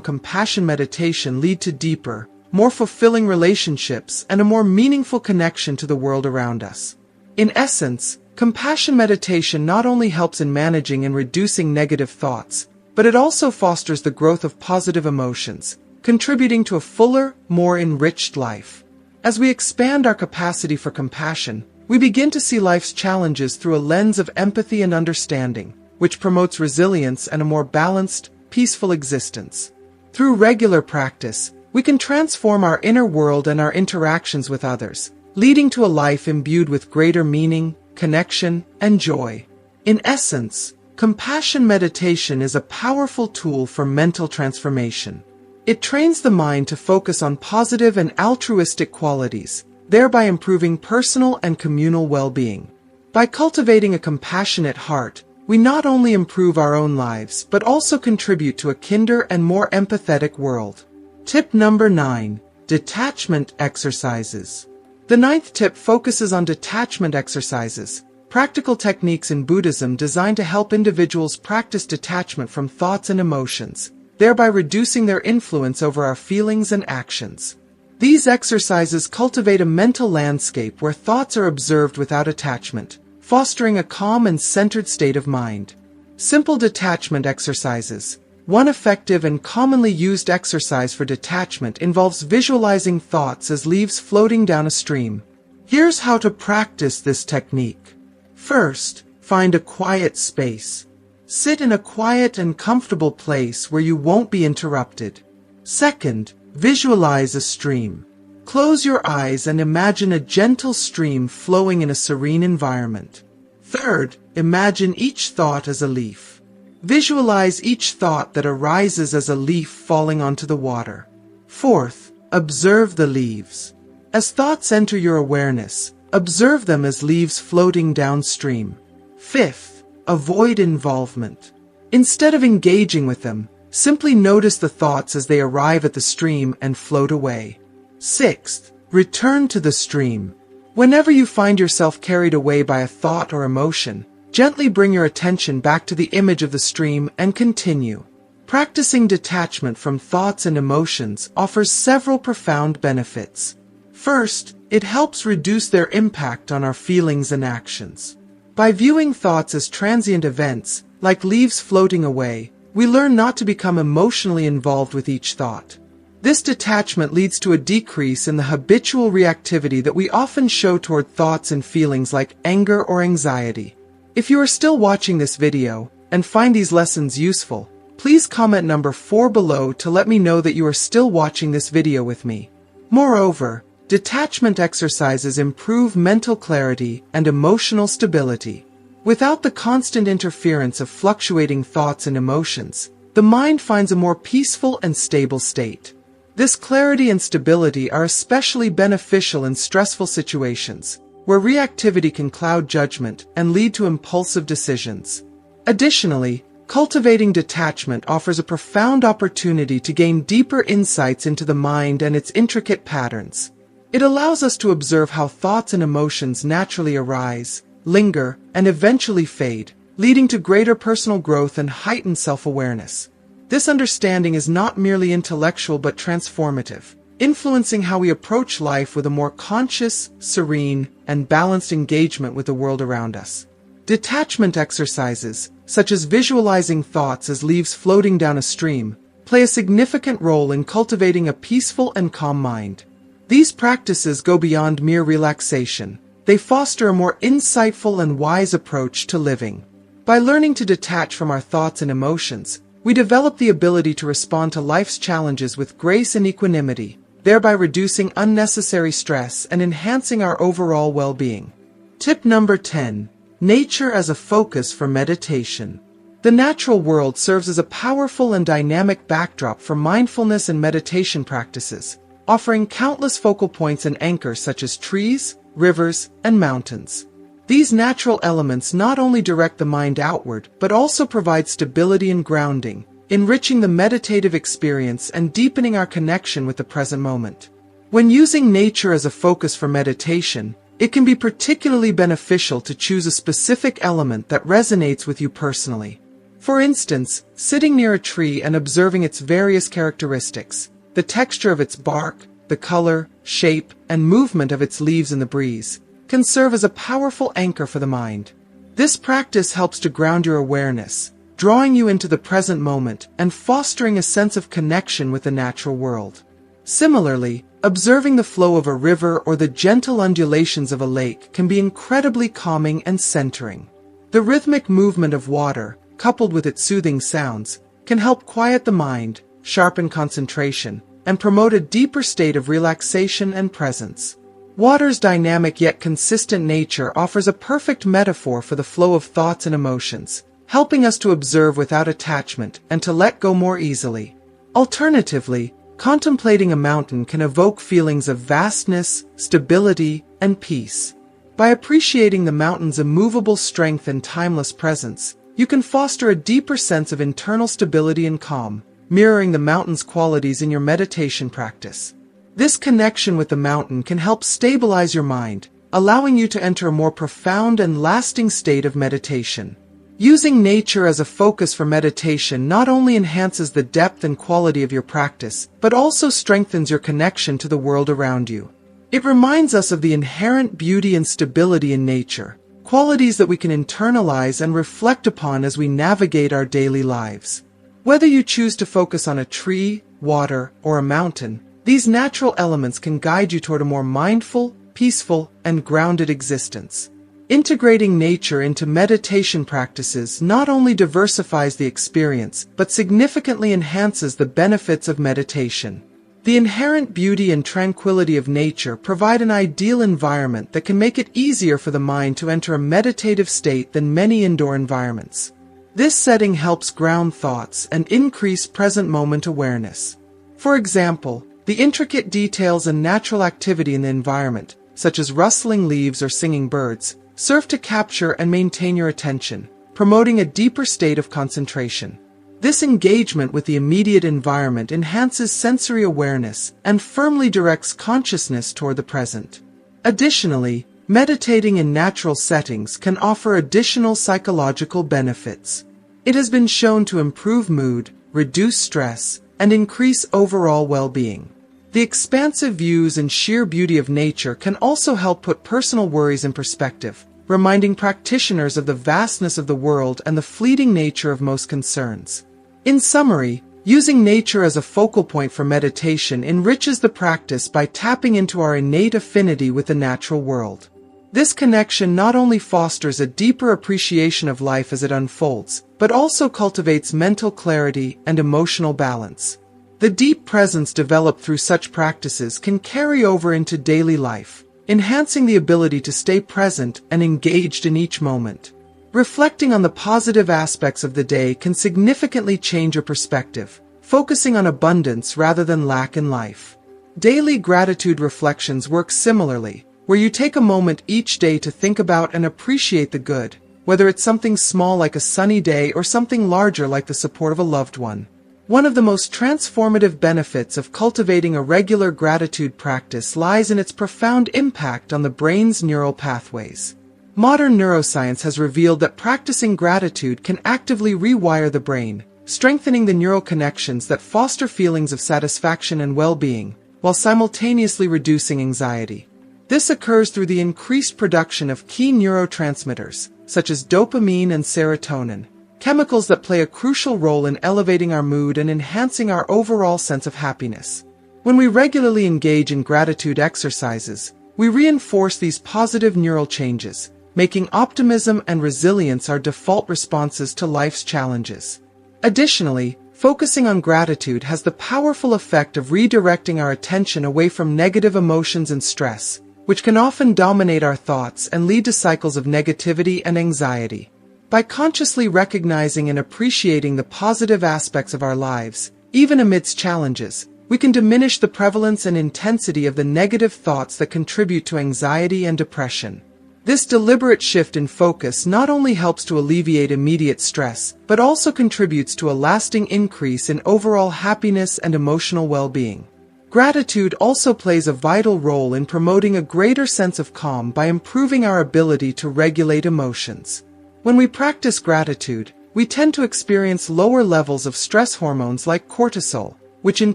compassion meditation lead to deeper, more fulfilling relationships and a more meaningful connection to the world around us. In essence, compassion meditation not only helps in managing and reducing negative thoughts, but it also fosters the growth of positive emotions, contributing to a fuller, more enriched life. As we expand our capacity for compassion, we begin to see life's challenges through a lens of empathy and understanding, which promotes resilience and a more balanced, peaceful existence. Through regular practice, we can transform our inner world and our interactions with others, leading to a life imbued with greater meaning, connection, and joy. In essence, compassion meditation is a powerful tool for mental transformation. It trains the mind to focus on positive and altruistic qualities, thereby improving personal and communal well-being. By cultivating a compassionate heart, we not only improve our own lives, but also contribute to a kinder and more empathetic world. Tip number 9. Detachment exercises. The 9th tip focuses on detachment exercises, practical techniques in Buddhism designed to help individuals practice detachment from thoughts and emotions, thereby reducing their influence over our feelings and actions. These exercises cultivate a mental landscape where thoughts are observed without attachment, fostering a calm and centered state of mind. Simple detachment exercises. One effective and commonly used exercise for detachment involves visualizing thoughts as leaves floating down a stream. Here's how to practice this technique. First, find a quiet space. Sit in a quiet and comfortable place where you won't be interrupted. Second, visualize a stream. Close your eyes and imagine a gentle stream flowing in a serene environment. Third, imagine each thought as a leaf. Visualize each thought that arises as a leaf falling onto the water. Fourth, observe the leaves. As thoughts enter your awareness, observe them as leaves floating downstream. Fifth, avoid involvement. Instead of engaging with them, simply notice the thoughts as they arrive at the stream and float away. Sixth, return to the stream. Whenever you find yourself carried away by a thought or emotion, gently bring your attention back to the image of the stream and continue. Practicing detachment from thoughts and emotions offers several profound benefits. First, it helps reduce their impact on our feelings and actions. By viewing thoughts as transient events, like leaves floating away, we learn not to become emotionally involved with each thought. This detachment leads to a decrease in the habitual reactivity that we often show toward thoughts and feelings like anger or anxiety. If you are still watching this video and find these lessons useful, Please comment number 4 below to let me know that you are still watching this video with me. Moreover, detachment exercises improve mental clarity and emotional stability. Without the constant interference of fluctuating thoughts and emotions, the mind finds a more peaceful and stable state. This clarity and stability are especially beneficial in stressful situations, where reactivity can cloud judgment and lead to impulsive decisions. Additionally, cultivating detachment offers a profound opportunity to gain deeper insights into the mind and its intricate patterns. It allows us to observe how thoughts and emotions naturally arise, linger, and eventually fade, leading to greater personal growth and heightened self-awareness. This understanding is not merely intellectual but transformative, influencing how we approach life with a more conscious, serene, and balanced engagement with the world around us. Detachment exercises, such as visualizing thoughts as leaves floating down a stream, play a significant role in cultivating a peaceful and calm mind. These practices go beyond mere relaxation. They foster a more insightful and wise approach to living. By learning to detach from our thoughts and emotions, we develop the ability to respond to life's challenges with grace and equanimity, thereby reducing unnecessary stress and enhancing our overall well-being. Tip number 10. Nature as a focus for meditation. The natural world serves as a powerful and dynamic backdrop for mindfulness and meditation practices, offering countless focal points and anchors such as trees, rivers, and mountains. These natural elements not only direct the mind outward, but also provide stability and grounding, enriching the meditative experience and deepening our connection with the present moment. When using nature as a focus for meditation, it can be particularly beneficial to choose a specific element that resonates with you personally. For instance, sitting near a tree and observing its various characteristics, the texture of its bark, the color, shape, and movement of its leaves in the breeze, can serve as a powerful anchor for the mind. This practice helps to ground your awareness, drawing you into the present moment and fostering a sense of connection with the natural world. Similarly, observing the flow of a river or the gentle undulations of a lake can be incredibly calming and centering. The rhythmic movement of water, coupled with its soothing sounds, can help quiet the mind, sharpen concentration, and promote a deeper state of relaxation and presence. Water's dynamic yet consistent nature offers a perfect metaphor for the flow of thoughts and emotions, helping us to observe without attachment and to let go more easily. Alternatively, contemplating a mountain can evoke feelings of vastness, stability, and peace. By appreciating the mountain's immovable strength and timeless presence, you can foster a deeper sense of internal stability and calm, mirroring the mountain's qualities in your meditation practice. This connection with the mountain can help stabilize your mind, allowing you to enter a more profound and lasting state of meditation. Using nature as a focus for meditation not only enhances the depth and quality of your practice, but also strengthens your connection to the world around you. It reminds us of the inherent beauty and stability in nature, qualities that we can internalize and reflect upon as we navigate our daily lives. Whether you choose to focus on a tree, water, or a mountain, these natural elements can guide you toward a more mindful, peaceful, and grounded existence. Integrating nature into meditation practices not only diversifies the experience, but significantly enhances the benefits of meditation. The inherent beauty and tranquility of nature provide an ideal environment that can make it easier for the mind to enter a meditative state than many indoor environments. This setting helps ground thoughts and increase present moment awareness. For example, the intricate details and natural activity in the environment, such as rustling leaves or singing birds, serve to capture and maintain your attention, promoting a deeper state of concentration. This engagement with the immediate environment enhances sensory awareness and firmly directs consciousness toward the present. Additionally, meditating in natural settings can offer additional psychological benefits. It has been shown to improve mood, reduce stress, and increase overall well-being. The expansive views and sheer beauty of nature can also help put personal worries in perspective, reminding practitioners of the vastness of the world and the fleeting nature of most concerns. In summary, using nature as a focal point for meditation enriches the practice by tapping into our innate affinity with the natural world. This connection not only fosters a deeper appreciation of life as it unfolds, but also cultivates mental clarity and emotional balance. The deep presence developed through such practices can carry over into daily life, enhancing the ability to stay present and engaged in each moment. Reflecting on the positive aspects of the day can significantly change your perspective, focusing on abundance rather than lack in life. Daily gratitude reflections work similarly, where you take a moment each day to think about and appreciate the good, whether it's something small like a sunny day or something larger like the support of a loved one. One of the most transformative benefits of cultivating a regular gratitude practice lies in its profound impact on the brain's neural pathways. Modern neuroscience has revealed that practicing gratitude can actively rewire the brain, strengthening the neural connections that foster feelings of satisfaction and well-being, while simultaneously reducing anxiety. This occurs through the increased production of key neurotransmitters, such as dopamine and serotonin, chemicals that play a crucial role in elevating our mood and enhancing our overall sense of happiness. When we regularly engage in gratitude exercises, we reinforce these positive neural changes, making optimism and resilience our default responses to life's challenges. Additionally, focusing on gratitude has the powerful effect of redirecting our attention away from negative emotions and stress, which can often dominate our thoughts and lead to cycles of negativity and anxiety. By consciously recognizing and appreciating the positive aspects of our lives, even amidst challenges, we can diminish the prevalence and intensity of the negative thoughts that contribute to anxiety and depression. This deliberate shift in focus not only helps to alleviate immediate stress, but also contributes to a lasting increase in overall happiness and emotional well-being. Gratitude also plays a vital role in promoting a greater sense of calm by improving our ability to regulate emotions. When we practice gratitude, we tend to experience lower levels of stress hormones like cortisol, which in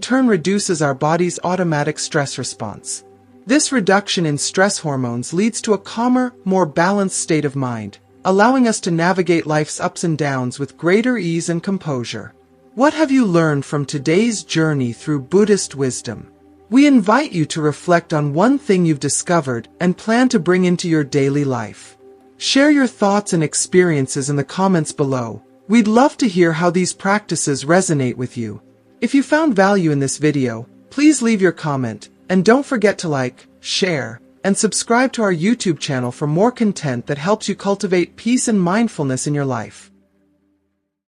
turn reduces our body's automatic stress response. This reduction in stress hormones leads to a calmer, more balanced state of mind, allowing us to navigate life's ups and downs with greater ease and composure. What have you learned from today's journey through Buddhist wisdom? We invite you to reflect on one thing you've discovered and plan to bring into your daily life. Share your thoughts and experiences in the comments below. We'd love to hear how these practices resonate with you. If you found value in this video, please leave your comment, and don't forget to like, share, and subscribe to our YouTube channel for more content that helps you cultivate peace and mindfulness in your life.